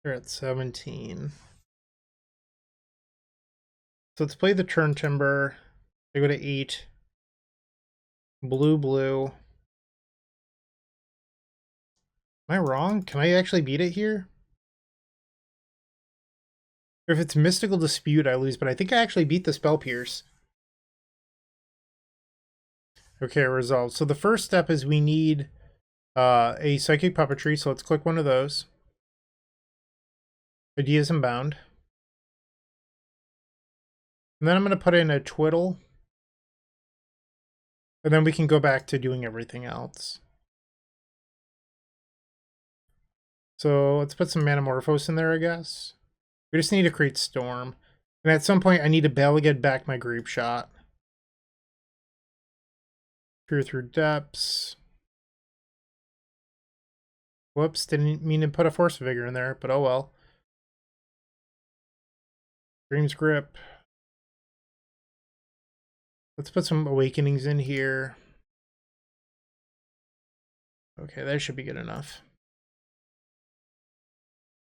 They're at 17. So let's play the Turn Timber. They go to 8. Blue, blue. Am I wrong? Can I actually beat it here? If it's Mystical Dispute, I lose, but I think I actually beat the Spell Pierce. Okay, resolved. So the first step is we need a Psychic Puppetry, so let's click one of those. Ideas Unbound. And then I'm going to put in a Twiddle. And then we can go back to doing everything else. So let's put some Manamorphose in there, I guess. We just need to create Storm. And at some point, I need to get back my Grapeshot. Peer through Depths. Whoops, didn't mean to put a Force Vigor in there, but oh well. Dream's Grip. Let's put some Awakenings in here. Okay, that should be good enough.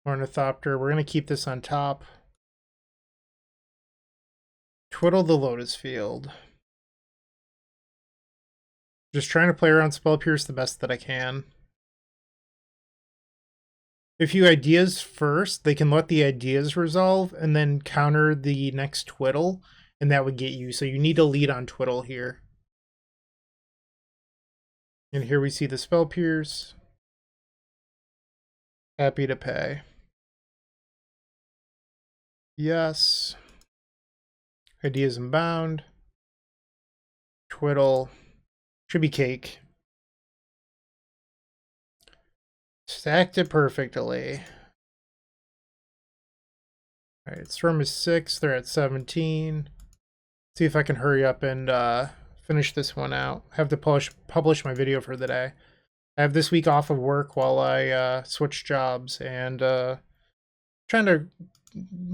Ornithopter, we're going to keep this on top. Twiddle the Lotus Field. Just trying to play around Spell Pierce the best that I can. If you Ideas first, they can let the Ideas resolve and then counter the next Twiddle, and that would get you. So you need to lead on Twiddle here. And here we see the Spell Pierce. Happy to pay. Yes. Ideas Unbound. Twiddle. Should be cake. Stacked it perfectly. Alright, Storm is 6. They're at 17. See if I can hurry up and finish this one out. I have to publish my video for the day. I have this week off of work while I switch jobs, and trying to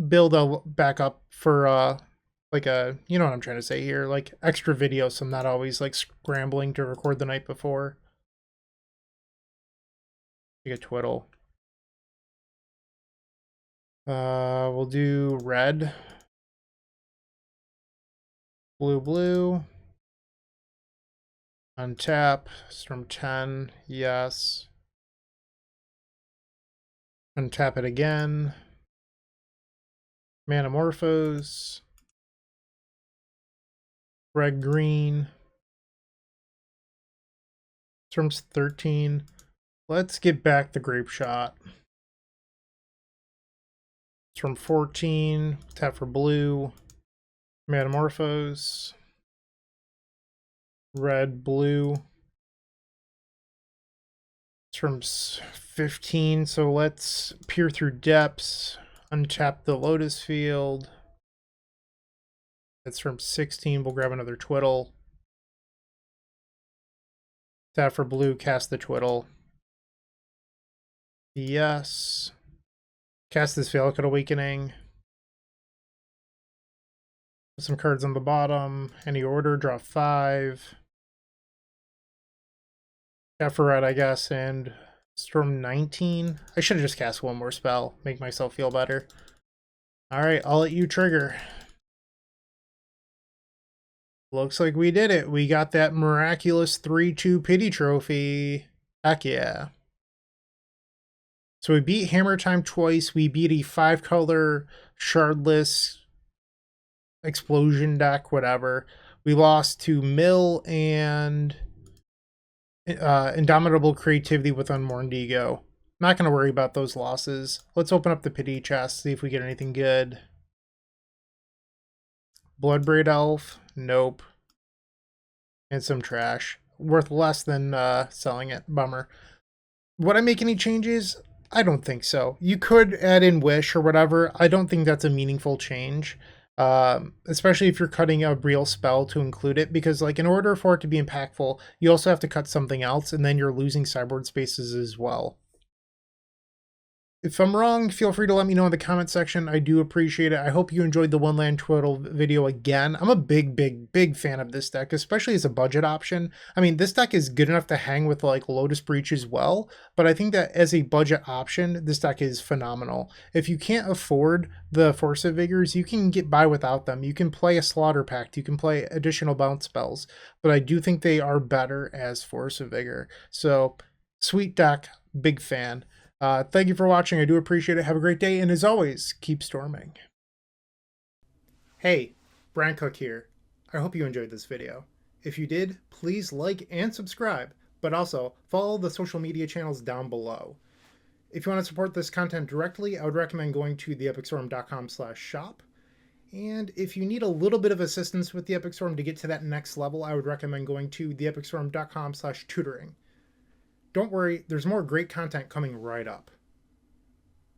build a backup for like a, you know what I'm trying to say here, like extra videos, so I'm not always like scrambling to record the night before. You get Twiddle. We'll do red. Blue, blue. Untap. Storm 10. Yes. Untap it again. Manamorphose. Red, green. Storm's 13. Let's get back the Grapeshot. Storm 14. Tap for blue. Manamorphose. Red, blue. Storm's 15, so let's peer through Depths. Untap the Lotus Field. That's from 16. We'll grab another Twiddle. Tap for blue, cast the Twiddle. Yes. Cast this Valakut Awakening. Put some cards on the bottom. Any order, draw 5. Tap for red, I guess, and Storm 19. I should have just cast one more spell. Make myself feel better. Alright, I'll let you trigger. Looks like we did it. We got that miraculous 3-2 pity trophy. Heck yeah. So we beat Hammer Time twice. We beat a 5-color Shardless explosion deck, whatever. We lost to Mill and Indomitable Creativity with Unmourned Ego. Not going to worry about those losses. Let's open up the pity chest, see if we get anything good. Bloodbraid Elf. Nope. And some trash. Worth less than selling it. Bummer. Would I make any changes? I don't think so. You could add in Wish or whatever. I don't think that's a meaningful change. Especially if you're cutting a real spell to include it. Because like in order for it to be impactful, you also have to cut something else. And then you're losing sideboard spaces as well. If I'm wrong, feel free to let me know in the comment section. I do appreciate it. I hope you enjoyed the One Land Twiddle video again. I'm a big fan of this deck, especially as a budget option. I mean, this deck is good enough to hang with like Lotus Breach as well, but I think that as a budget option, this deck is phenomenal. If you can't afford the Force of Vigors, you can get by without them. You can play a Slaughter Pact, you can play additional bounce spells, but I do think they are better as Force of Vigor. So, sweet deck, big fan. Thank you for watching. I do appreciate it. Have a great day. And as always, keep storming. Hey, Bryant Cook here. I hope you enjoyed this video. If you did, please like and subscribe, but also follow the social media channels down below. If you want to support this content directly, I would recommend going to theepicstorm.com/shop. And if you need a little bit of assistance with the Epic Storm to get to that next level, I would recommend going to theepicstorm.com/tutoring. Don't worry, there's more great content coming right up.